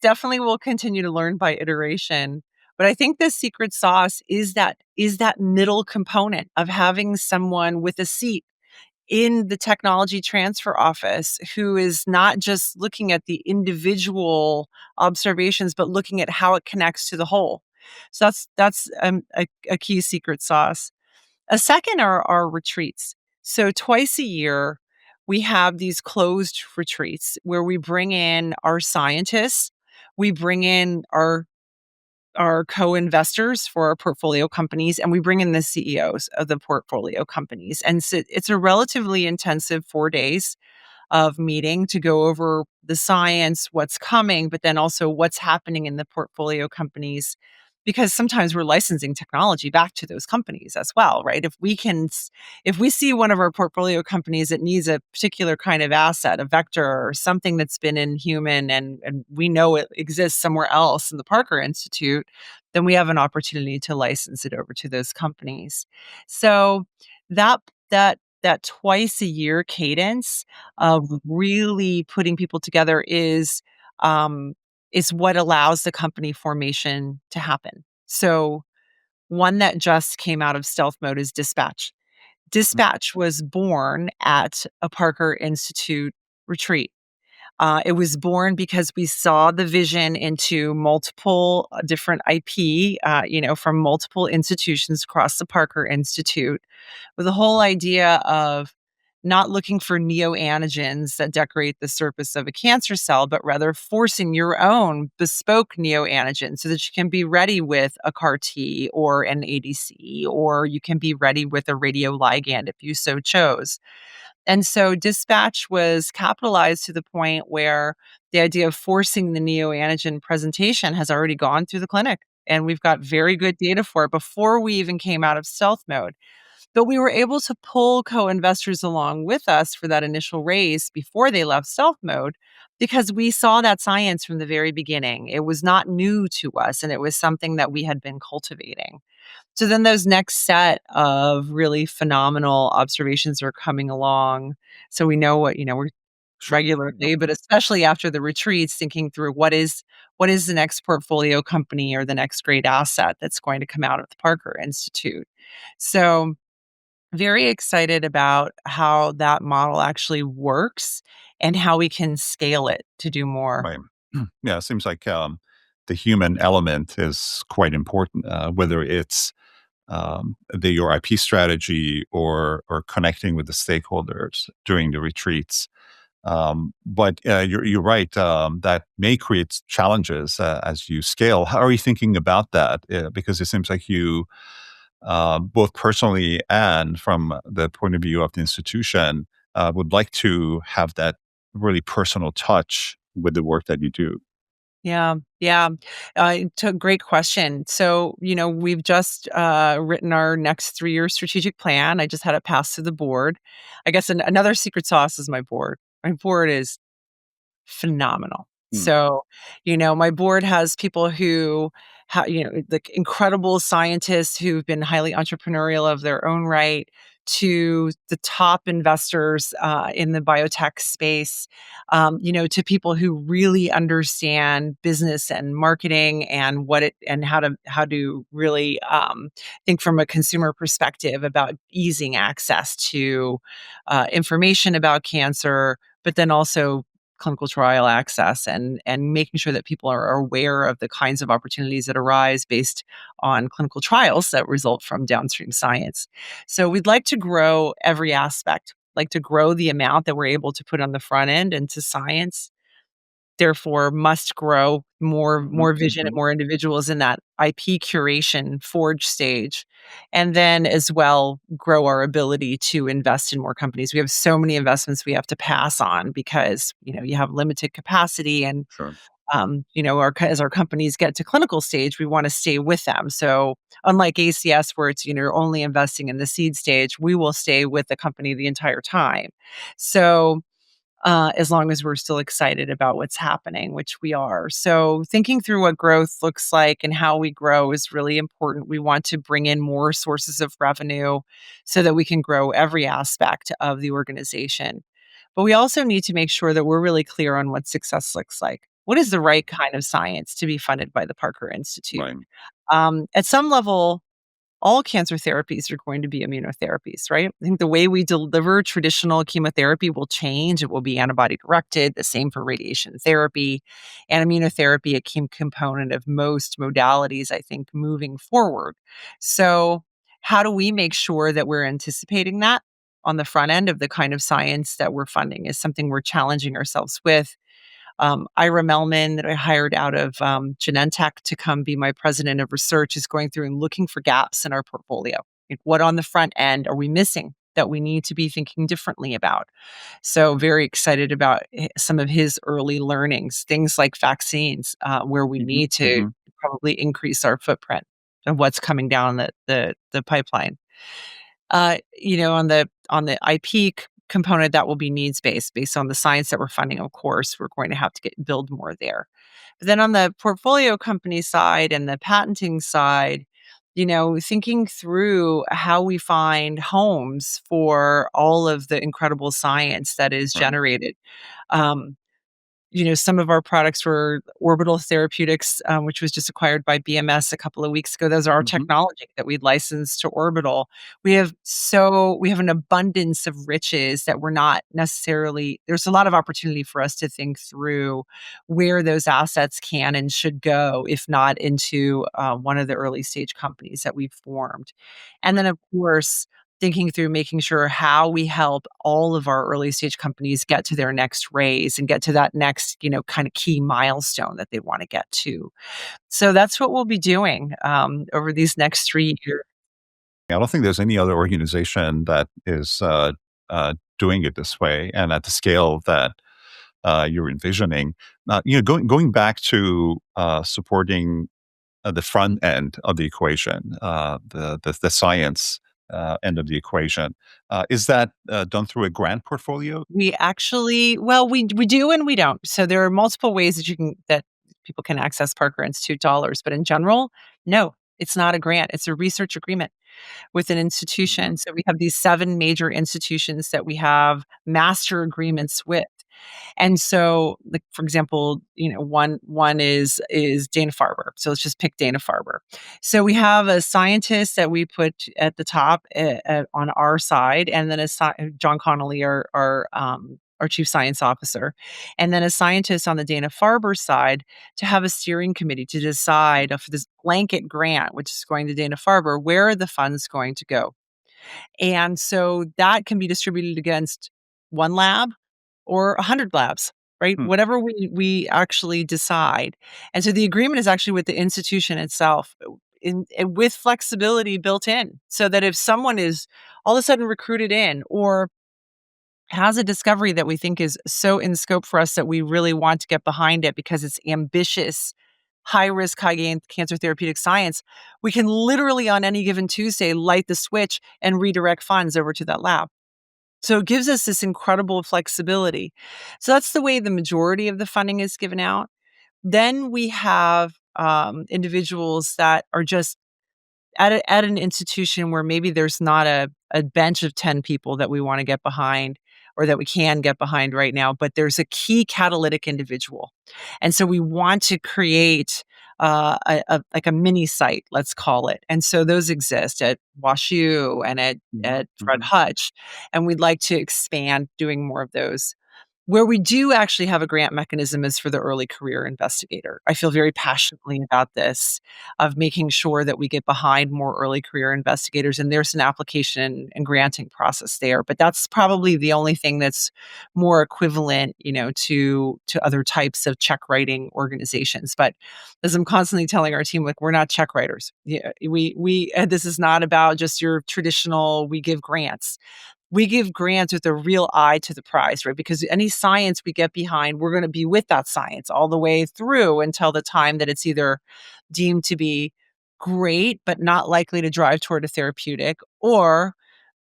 definitely we'll continue to learn by iteration. But I think the secret sauce is that middle component of having someone with a seat in the technology transfer office who is not just looking at the individual observations, but looking at how it connects to the whole. So that's a key secret sauce. A second are our retreats. So twice a year, we have these closed retreats where we bring in our scientists, we bring in our co-investors for our portfolio companies, and we bring in the CEOs of the portfolio companies. And so it's a relatively intensive 4 days of meeting to go over the science, what's coming, but then also what's happening in the portfolio companies. Because sometimes we're licensing technology back to those companies as well, right? If we see one of our portfolio companies that needs a particular kind of asset, a vector or something that's been in human and we know it exists somewhere else in the Parker Institute, then we have an opportunity to license it over to those companies. So that that twice a year cadence of really putting people together is what allows the company formation to happen. So one that just came out of stealth mode is Dispatch. Dispatch was born at a Parker Institute retreat. It was born because we saw the vision into multiple different IP, from multiple institutions across the Parker Institute, with the whole idea of not looking for neoantigens that decorate the surface of a cancer cell, but rather forcing your own bespoke neoantigen so that you can be ready with a CAR T or an ADC, or you can be ready with a radioligand if you so chose. And so Dispatch was capitalized to the point where the idea of forcing the neoantigen presentation has already gone through the clinic. And we've got very good data for it before we even came out of stealth mode. But we were able to pull co-investors along with us for that initial raise before they left stealth mode because we saw that science from the very beginning. It was not new to us and it was something that we had been cultivating. So then those next set of really phenomenal observations are coming along. So we know what, Sure. Yeah. regularly, but especially after the retreats, thinking through what is the next portfolio company or the next great asset that's going to come out of the Parker Institute. So, very excited about how that model actually works and how we can scale it to do more. Right. Yeah, it seems like the human element is quite important, whether it's your IP strategy or connecting with the stakeholders during the retreats. But you're right. That may create challenges as you scale. How are you thinking about that? Because it seems like you, both personally and from the point of view of the institution, would like to have that really personal touch with the work that you do. Yeah, yeah. It's a great question. So, we've just written our next 3-year strategic plan. I just had it passed through the board. I guess another secret sauce is my board. My board is phenomenal. Mm, So, my board has people who like incredible scientists who've been highly entrepreneurial of their own right, to the top investors in the biotech space, to people who really understand business and marketing and how to really think from a consumer perspective about easing access to information about cancer, but then also clinical trial access and making sure that people are aware of the kinds of opportunities that arise based on clinical trials that result from downstream science. So we'd like to grow every aspect, like to grow the amount that we're able to put on the front end into science, therefore must grow more mhm, more vision and mhm. more individuals in that IP curation forge stage. And then as well grow our ability to invest in more companies. We have so many investments we have to pass on because, you have limited capacity and Sure. as our companies get to clinical stage, we want to stay with them. So unlike ACS where it's, you're only investing in the seed stage, we will stay with the company the entire time. So as long as we're still excited about what's happening, which we are. So, thinking through what growth looks like and how we grow is really important. We want to bring in more sources of revenue so that we can grow every aspect of the organization. But we also need to make sure that we're really clear on what success looks like. What is the right kind of science to be funded by the Parker Institute? Right. At some level, all cancer therapies are going to be immunotherapies, right? I think the way we deliver traditional chemotherapy will change. It will be antibody directed, the same for radiation therapy and immunotherapy, a key component of most modalities, I think, moving forward. So, how do we make sure that we're anticipating that on the front end of the kind of science that we're funding is something we're challenging ourselves with. Ira Melman, that I hired out of Genentech to come be my president of research, is going through and looking for gaps in our portfolio. Like, what on the front end are we missing that we need to be thinking differently about? So, very excited about some of his early learnings, things like vaccines, where we Mhm, need to mhm. probably increase our footprint of what's coming down the pipeline. On the IP component, that will be needs based on the science that we're funding. Of course, we're going to have to build more there. But then on the portfolio company side and the patenting side, thinking through how we find homes for all of the incredible science that is Right. generated. Um, some of our products were Orbital Therapeutics, which was just acquired by BMS a couple of weeks ago. Those are our Mhm. technology that we'd licensed to Orbital. We have an abundance of riches that we're not necessarily there's a lot of opportunity for us to think through where those assets can and should go, if not into one of the early stage companies that we've formed. And then, of course, thinking through making sure how we help all of our early stage companies get to their next raise and get to that next, kind of key milestone that they want to get to. So that's what we'll be doing over these next 3 years. I don't think there's any other organization that is doing it this way and at the scale that you're envisioning. Going back to supporting the front end of the equation, the science end of the equation, is that done through a grant portfolio? We actually, well, we do and we don't. So there are multiple ways that people can access Parker Institute dollars, but in general, no, it's not a grant. It's a research agreement with an Mhm. institution. So we have these 7 major institutions that we have master agreements with. And so, like for example, one is Dana-Farber. So let's just pick Dana-Farber. So we have a scientist that we put at the top on our side, and then John Connolly, our chief science officer, and then a scientist on the Dana-Farber side to have a steering committee to decide for this blanket grant, which is going to Dana-Farber, where are the funds going to go? And so that can be distributed against one lab or 100 labs, right? Hmm. Whatever we actually decide. And so the agreement is actually with the institution itself, with flexibility built in, so that if someone is all of a sudden recruited in or has a discovery that we think is so in scope for us that we really want to get behind it because it's ambitious, high risk, high gain cancer therapeutic science, we can literally on any given Tuesday light the switch and redirect funds over to that lab. So it gives us this incredible flexibility. So that's the way the majority of the funding is given out. Then we have individuals that are just at an institution where maybe there's not a bench of 10 people that we want to get behind or that we can get behind right now, but there's a key catalytic individual. And so we want to create like a mini site, let's call it. And so those exist at WashU and at Fred Mhm. Hutch. And we'd like to expand doing more of those. Where we do actually have a grant mechanism is for the early career investigator. I feel very passionately about this, of making sure that we get behind more early career investigators, and there's an application and granting process there. But that's probably the only thing that's more equivalent, to other types of check writing organizations. But as I'm constantly telling our team, like, we're not check writers. Yeah, we this is not about just your traditional. We give grants. We give grants with a real eye to the prize, right? Because any science we get behind, we're going to be with that science all the way through until the time that it's either deemed to be great, but not likely to drive toward a therapeutic, or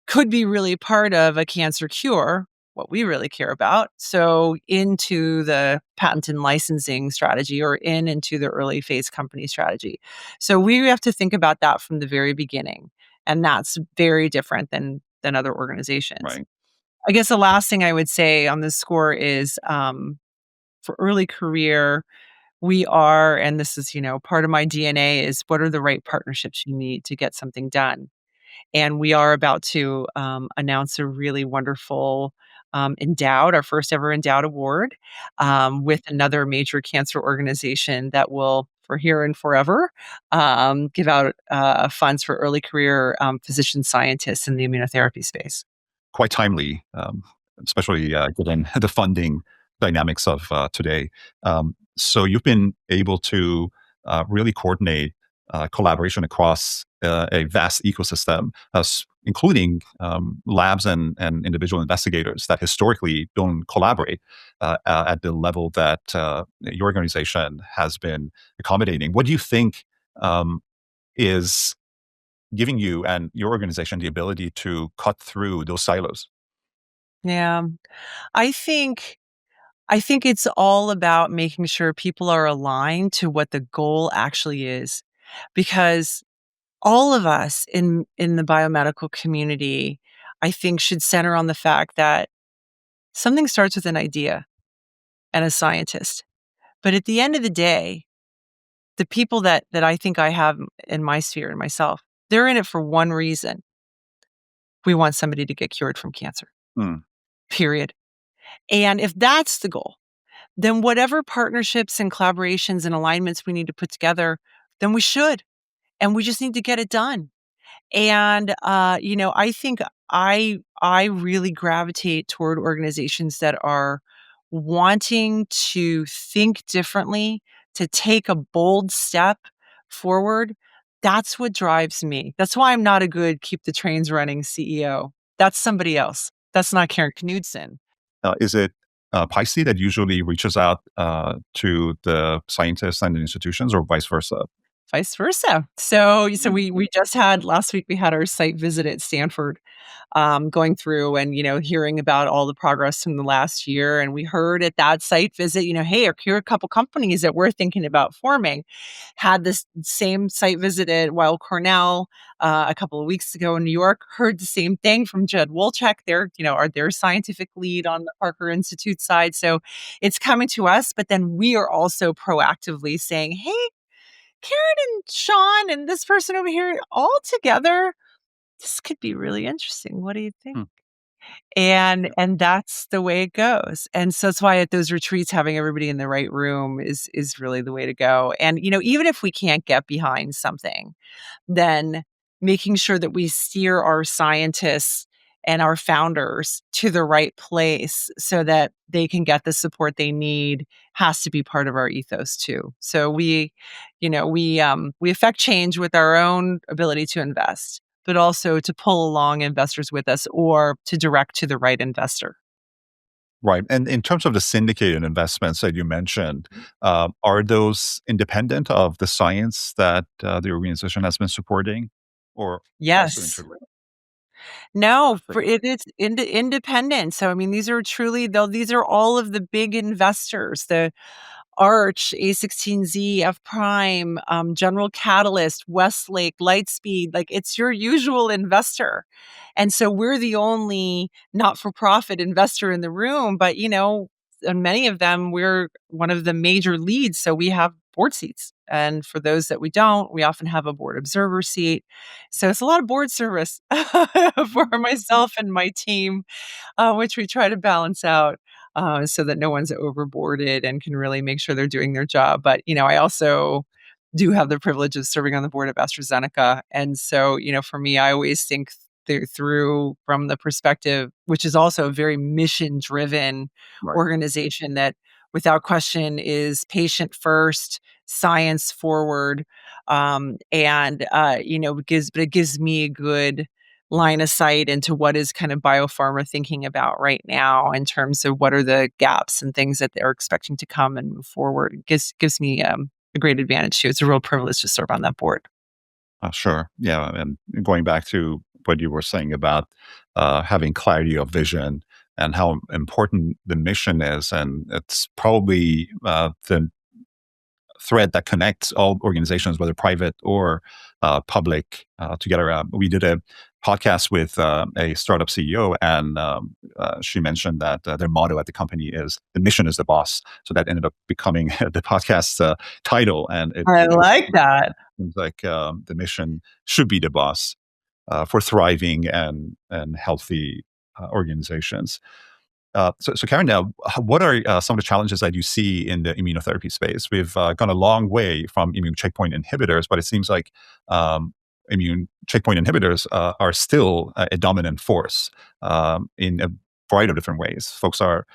could be really part of a cancer cure, what we really care about. So into the patent and licensing strategy, or into the early phase company strategy. So we have to think about that from the very beginning. And that's very different than other organizations. Right. I guess the last thing I would say on this score is for early career, we are, and this is, part of my DNA, is what are the right partnerships you need to get something done. And we are about to announce a really wonderful endowed, our first ever endowed award with another major cancer organization that will, for here and forever, give out funds for early career physician scientists in the immunotherapy space. Quite timely, especially given the funding dynamics of today. So you've been able to really coordinate collaboration across a vast ecosystem, including labs and individual investigators that historically don't collaborate at the level that your organization has been accommodating. What do you think is giving you and your organization the ability to cut through those silos? Yeah, I think I think it's all about making sure people are aligned to what the goal actually is, because all of us in the biomedical community, I think, should center on the fact that something starts with an idea and a scientist. But at the end of the day, the people that I think I have in my sphere and myself, they're in it for one reason. We want somebody to get cured from cancer. Hmm. Period. And if that's the goal, then whatever partnerships and collaborations and alignments we need to put together, then we should. And we just need to get it done. And I think I really gravitate toward organizations that are wanting to think differently, to take a bold step forward. That's what drives me. That's why I'm not a good keep the trains running CEO. That's somebody else. That's not Karen Knudsen. Is it PICI that usually reaches out to the scientists and the institutions, or vice versa? vice versa. So Mm. we just had last week we had our site visit at Stanford, going through and hearing about all the progress from the last year. And we heard at that site visit, hey, here are a couple companies that we're thinking about forming. Had this same site visit at Weill Cornell a couple of weeks ago in New York. Heard the same thing from Jed Wolchek. They're are their scientific lead on the Parker Institute side. So it's coming to us, but then we are also proactively saying, hey, Karen and Sean and this person over here all together, this could be really interesting. What do you think? Hmm. And that's the way it goes. And so that's why at those retreats, having everybody in the right room is really the way to go. And even if we can't get behind something, then making sure that we steer our scientists and our founders to the right place so that they can get the support they need has to be part of our ethos too. So we affect change with our own ability to invest, but also to pull along investors with us or to direct to the right investor. Right. And in terms of the syndicated investments that you mentioned, are those independent of the science that the organization has been supporting, or also Yes. interlinked? No, for it is independent. So I mean, these are truly though these are all of the big investors, the Arch, A16Z, F Prime, General Catalyst, Westlake, Lightspeed, like it's your usual investor. And so we're the only not-for-profit investor in the room, but and many of them we're one of the major leads, so we have board seats. And for those that we don't, we often have a board observer seat. So it's a lot of board service for myself and my team, which we try to balance out so that no one's overboarded and can really make sure they're doing their job. But, I also do have the privilege of serving on the board of AstraZeneca. And so, for me, I always think through from the perspective, which is also a very mission driven Right. organization that without question is patient first, science forward. It gives me a good line of sight into what is kind of biopharma thinking about right now in terms of what are the gaps and things that they're expecting to come and move forward. It gives me a great advantage too. It's a real privilege to serve on that board. Sure. Yeah. And going back to what you were saying about having clarity of vision and how important the mission is. And it's probably the thread that connects all organizations, whether private or public, together. We did a podcast with a startup CEO, and she mentioned that their motto at the company is "the mission is the boss." So that ended up becoming the podcast title, and it I like that. seems like the mission should be the boss for thriving and healthy organizations. So Karen, now, what are some of the challenges that you see in the immunotherapy space? We've gone a long way from immune checkpoint inhibitors, but it seems like immune checkpoint inhibitors are still a dominant force in a variety of different ways. Folks are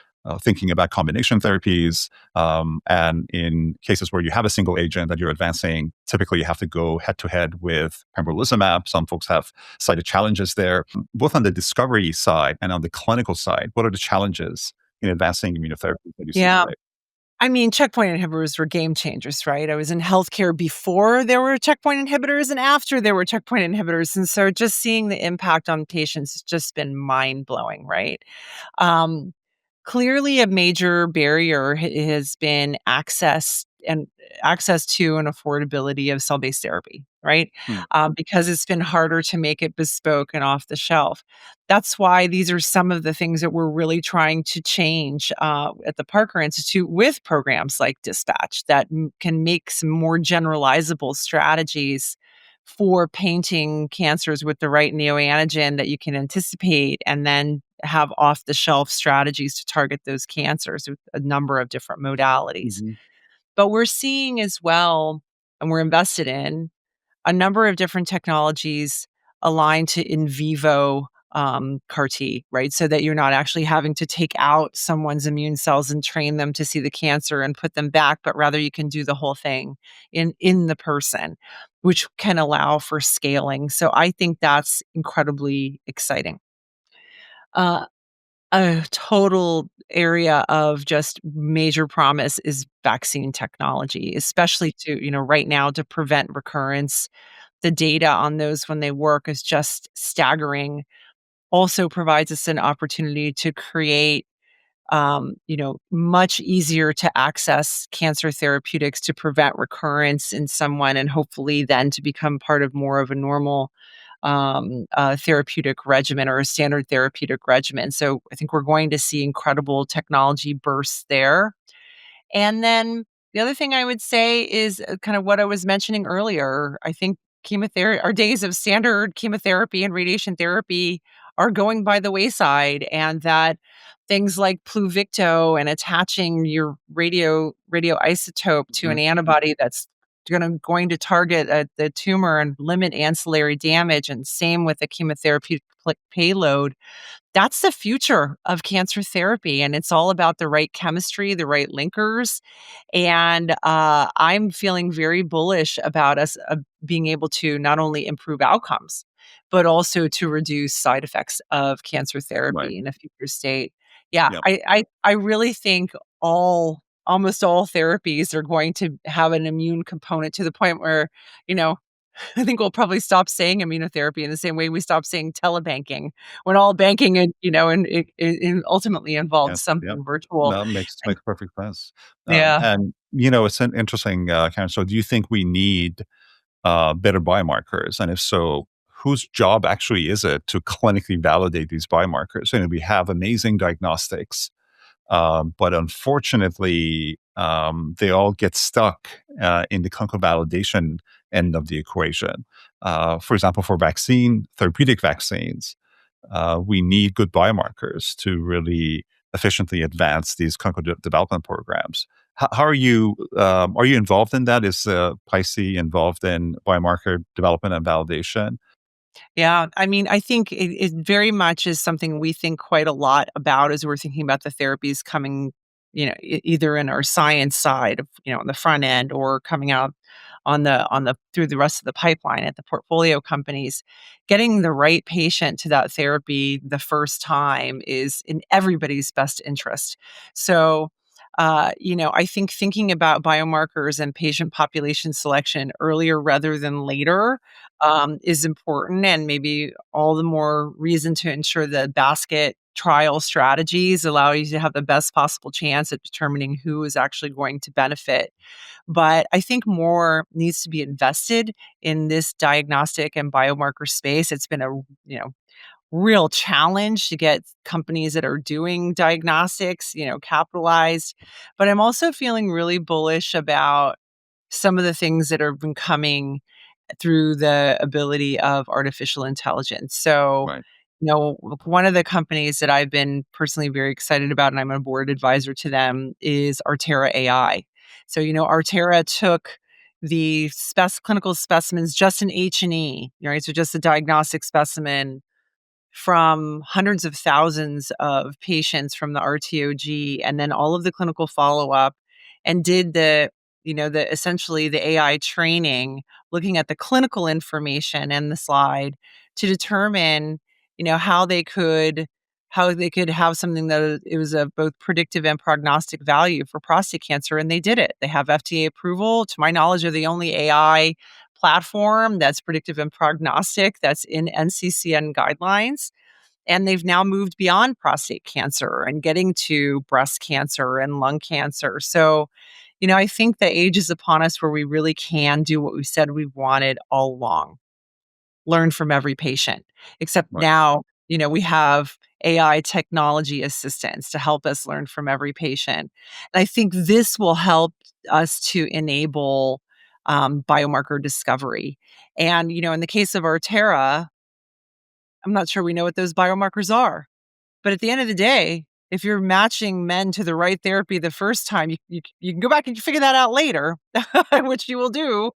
thinking about combination therapies, and in cases where you have a single agent that you're advancing, typically you have to go head to head with pembrolizumab. Some folks have cited challenges there, both on the discovery side and on the clinical side. What are the challenges in advancing immunotherapy that you see Yeah. today? I mean, checkpoint inhibitors were game changers, right? I was in healthcare before there were checkpoint inhibitors and after there were checkpoint inhibitors. And so just seeing the impact on patients has just been mind blowing, right? Um, Clearly, a major barrier has been access to and affordability of cell-based therapy, right? Hmm. Because it's been harder to make it bespoke and off the shelf. That's why these are some of the things that we're really trying to change at the Parker Institute with programs like Dispatch that can make some more generalizable strategies for painting cancers with the right neoantigen that you can anticipate and then have off the shelf strategies to target those cancers with a number of different modalities. Mhm. But we're seeing as well, and we're invested in a number of different technologies aligned to in vivo CAR T, right? So that you're not actually having to take out someone's immune cells and train them to see the cancer and put them back, but rather you can do the whole thing in the person, which can allow for scaling. So I think that's incredibly exciting. Uh, A total area of just major promise is vaccine technology, especially to, right now to prevent recurrence. The data on those when they work is just staggering. Also provides us an opportunity to create, much easier to access cancer therapeutics to prevent recurrence in someone and hopefully then to become part of more of a normal therapeutic regimen or a standard therapeutic regimen. So I think we're going to see incredible technology bursts there. And then the other thing I would say is kind of what I was mentioning earlier. I think chemotherapy, our days of standard chemotherapy and radiation therapy are going by the wayside, and that things like Pluvicto and attaching your radioisotope to an Mhm. antibody that's going to target the tumor and limit ancillary damage, and same with the chemotherapeutic payload, that's the future of cancer therapy, and it's all about the right chemistry, the right linkers, and, I'm feeling very bullish about us, being able to not only improve outcomes, but also to reduce side effects of cancer Right. therapy in a future state. Yeah, Yep. I really think almost all therapies are going to have an immune component to the point where, you know, I think we'll probably stop saying immunotherapy in the same way we stopped saying telebanking, when all banking and it ultimately involves Yes. Yep. something virtual. No, makes I makes perfect sense. Yeah. And it's an interesting kind of. So, do you think we need better biomarkers? And if so, whose job actually is it to clinically validate these biomarkers? And we have amazing diagnostics, but unfortunately, they all get stuck in the clinical validation end of the equation. For example, for therapeutic vaccines, we need good biomarkers to really efficiently advance these clinical development programs. How are you? Are you involved in that? Is PICI involved in biomarker development and validation? Yeah, I mean, I think it very much is something we think quite a lot about as we're thinking about the therapies coming, either in our science side of, on the front end or coming out on the through the rest of the pipeline at the portfolio companies. Getting the right patient to that therapy the first time is in everybody's best interest. So, I think thinking about biomarkers and patient population selection earlier rather than later is important, and maybe all the more reason to ensure that basket trial strategies allow you to have the best possible chance at determining who is actually going to benefit. But I think more needs to be invested in this diagnostic and biomarker space. It's been a real challenge to get companies that are doing diagnostics, capitalized. But I'm also feeling really bullish about some of the things that have been coming through the ability of artificial intelligence. So, Right. one of the companies that I've been personally very excited about, and I'm a board advisor to them, is ArteraAI. So, Artera took the clinical specimens just in H&E, right? So just a diagnostic specimen from hundreds of thousands of patients from the RTOG and then all of the clinical follow-up and did the essentially the AI training, looking at the clinical information and the slide to determine, how they could have something that it was of both predictive and prognostic value for prostate cancer, and they did it. They have FDA approval. To my knowledge, they're the only AI platform that's predictive and prognostic that's in NCCN guidelines. And they've now moved beyond prostate cancer and getting to breast cancer and lung cancer. So, I think the age is upon us where we really can do what we said we wanted all along, learn from every patient. Except Right. now, we have AI technology assistants to help us learn from every patient. And I think this will help us to enable biomarker discovery. And, in the case of Artera, I'm not sure we know what those biomarkers are. But at the end of the day, if you're matching men to the right therapy the first time, you can go back and you figure that out later, which you will do.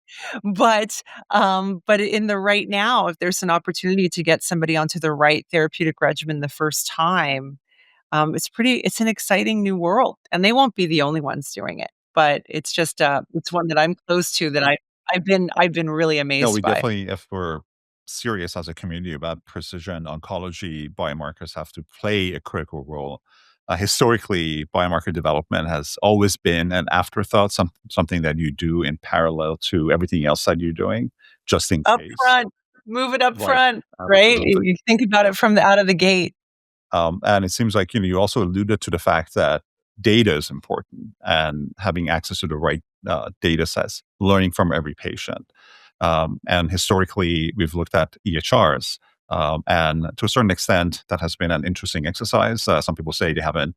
But in the right now, if there's an opportunity to get somebody onto the right therapeutic regimen the first time, it's an exciting new world, and they won't be the only ones doing it. But it's just it's one that I'm close to that I've been really No, amazed we by. definitely, if we're serious as a community about precision oncology, biomarkers have to play a critical role. Historically, biomarker development has always been an afterthought, something that you do in parallel to everything else that you're doing, just in Up case. front, move it up Right. front, right? Absolutely. You think about it from the out of the gate. And it seems like, you also alluded to the fact that data is important and having access to the right data sets, learning from every patient. And historically, we've looked at EHRs. And to a certain extent, that has been an interesting exercise. Some people say they haven't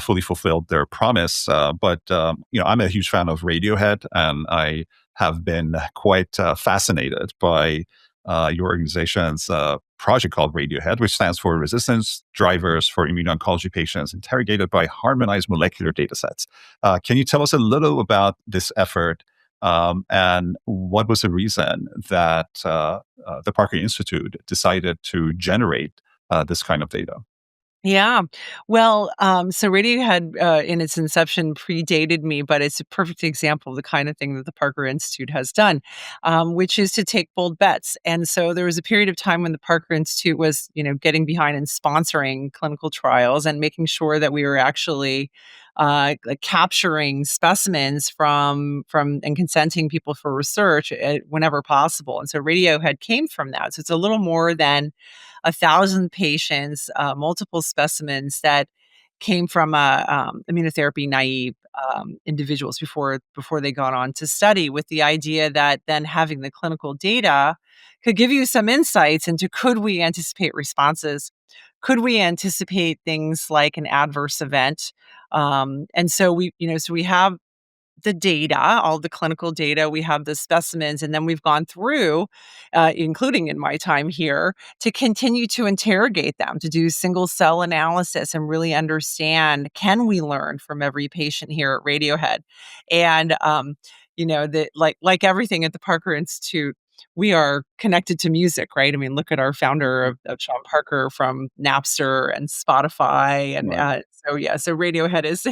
fully fulfilled their promise. But I'm a huge fan of Radiohead, and I have been quite fascinated by your organization's project called Radiohead, which stands for Resistance Drivers for Immuno-Oncology Patients Interrogated by Harmonized Molecular Datasets. Can you tell us a little about this effort, and what was the reason that the Parker Institute decided to generate this kind of data? Yeah. Well, so Radiohead, in its inception predated me, but it's a perfect example of the kind of thing that the Parker Institute has done, which is to take bold bets. And so there was a period of time when the Parker Institute was, getting behind and sponsoring clinical trials and making sure that we were actually like capturing specimens from and consenting people for research whenever possible. And so Radiohead came from that. So it's a little more than 1,000 patients, multiple specimens that came from immunotherapy naive individuals before they got on to study, with the idea that then having the clinical data could give you some insights into, could we anticipate responses? Could we anticipate things like an adverse event? And so we have the data, all the clinical data, we have the specimens, and then we've gone through, including in my time here, to continue to interrogate them, to do single cell analysis and really understand, can we learn from every patient here at Radiohead? And, that like everything at the Parker Institute, we are connected to music, right? I mean, look at our founder of Sean Parker from Napster and Spotify, and Right. so Radiohead is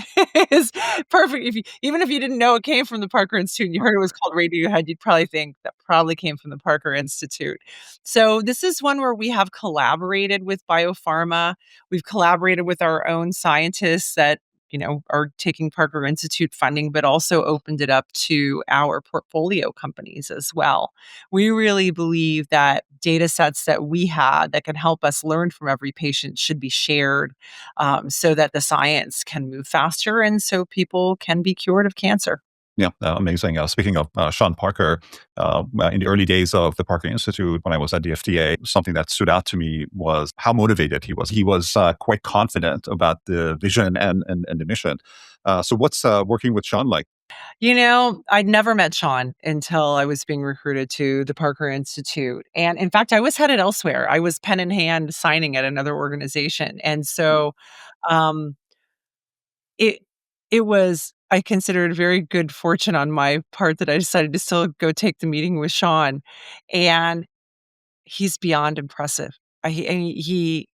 is perfect. Even if you didn't know it came from the Parker Institute, and you heard it was called Radiohead, you'd probably think that probably came from the Parker Institute. So this is one where we have collaborated with biopharma. We've collaborated with our own scientists that are taking Parker Institute funding, but also opened it up to our portfolio companies as well. We really believe that data sets that we had that can help us learn from every patient should be shared, so that the science can move faster and so people can be cured of cancer. Yeah, amazing. Speaking of Sean Parker, in the early days of the Parker Institute, when I was at the FDA, something that stood out to me was how motivated he was. He was quite confident about the vision and the mission. So, what's working with Sean like? I'd never met Sean until I was being recruited to the Parker Institute. And in fact, I was headed elsewhere. I was pen in hand signing at another organization. And so um, it it was, I considered, very good fortune on my part that I decided to still go take the meeting with Sean. And he's beyond impressive. He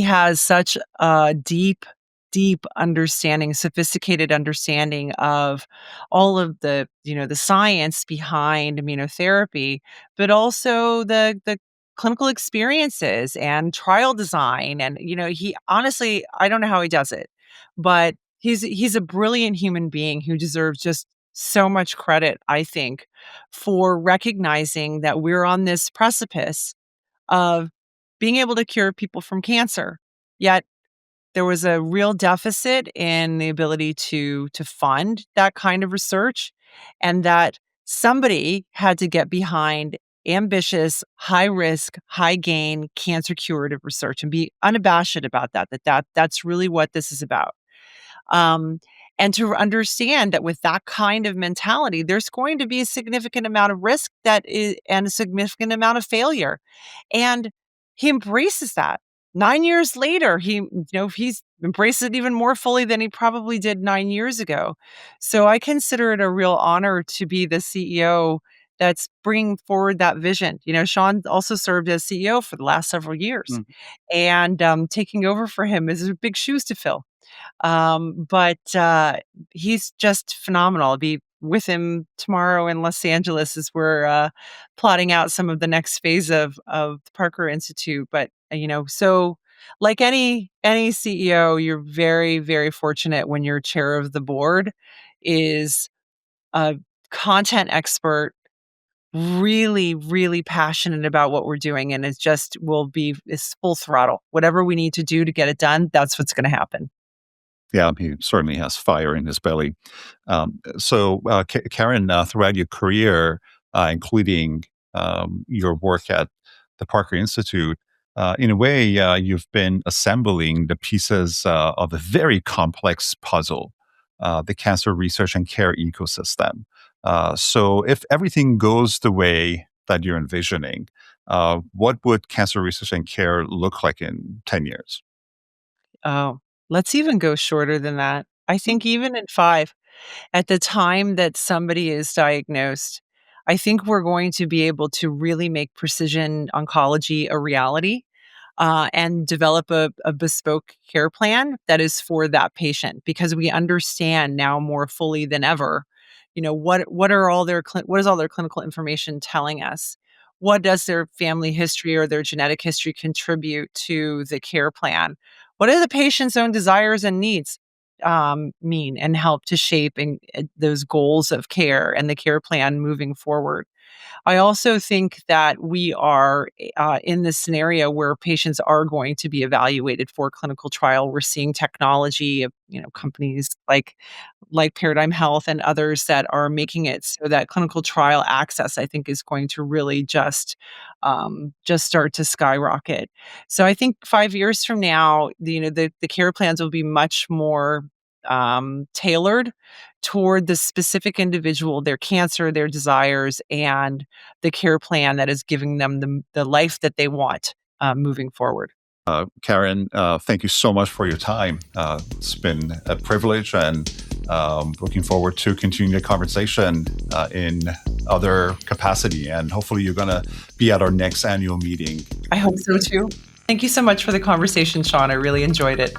has such a deep, deep understanding, sophisticated understanding of all of the science behind immunotherapy, but also the clinical experiences and trial design. And, he honestly, I don't know how he does it, but he's a brilliant human being who deserves just so much credit, I think, for recognizing that we're on this precipice of being able to cure people from cancer. Yet there was a real deficit in the ability to fund that kind of research, and that somebody had to get behind ambitious, high risk, high gain cancer curative research and be unabashed about that's really what this is about. Um, and to understand that with that kind of mentality, there's going to be a significant amount of risk and a significant amount of failure. And he embraces that. 9 years later, he's embraced it even more fully than he probably did 9 years ago. So I consider it a real honor to be the CEO that's bringing forward that vision. Sean also served as CEO for the last several years, Mm. and taking over for him is big shoes to fill. But he's just phenomenal. It'd be with him tomorrow in Los Angeles as we're plotting out some of the next phase of the Parker Institute. But so like any CEO, you're very, very fortunate when your chair of the board is a content expert, really, really passionate about what we're doing, and is full throttle. Whatever we need to do to get it done, that's what's going to happen. Yeah, he certainly has fire in his belly. Karen, throughout your career, including your work at the Parker Institute, in a way, you've been assembling the pieces of a very complex puzzle, the cancer research and care ecosystem. So, if everything goes the way that you're envisioning, what would cancer research and care look like in 10 years? Oh, let's even go shorter than that. I think even in 5, at the time that somebody is diagnosed, I think we're going to be able to really make precision oncology a reality, and develop a bespoke care plan that is for that patient, because we understand now more fully than ever, what is all their clinical information telling us? What does their family history or their genetic history contribute to the care plan? What do the patient's own desires and needs mean and help to shape those goals of care and the care plan moving forward? I also think that we are in this scenario where patients are going to be evaluated for clinical trial. We're seeing technology of companies like Paradigm Health and others that are making it so that clinical trial access, I think, is going to really just start to skyrocket. So I think 5 years from now, the care plans will be much more tailored toward the specific individual, their cancer, their desires, and the care plan that is giving them the life that they want moving forward. Karen, thank you so much for your time. It's been a privilege, and looking forward to continuing the conversation in other capacity. And hopefully, you're going to be at our next annual meeting. I hope so too. Thank you so much for the conversation, Sean. I really enjoyed it.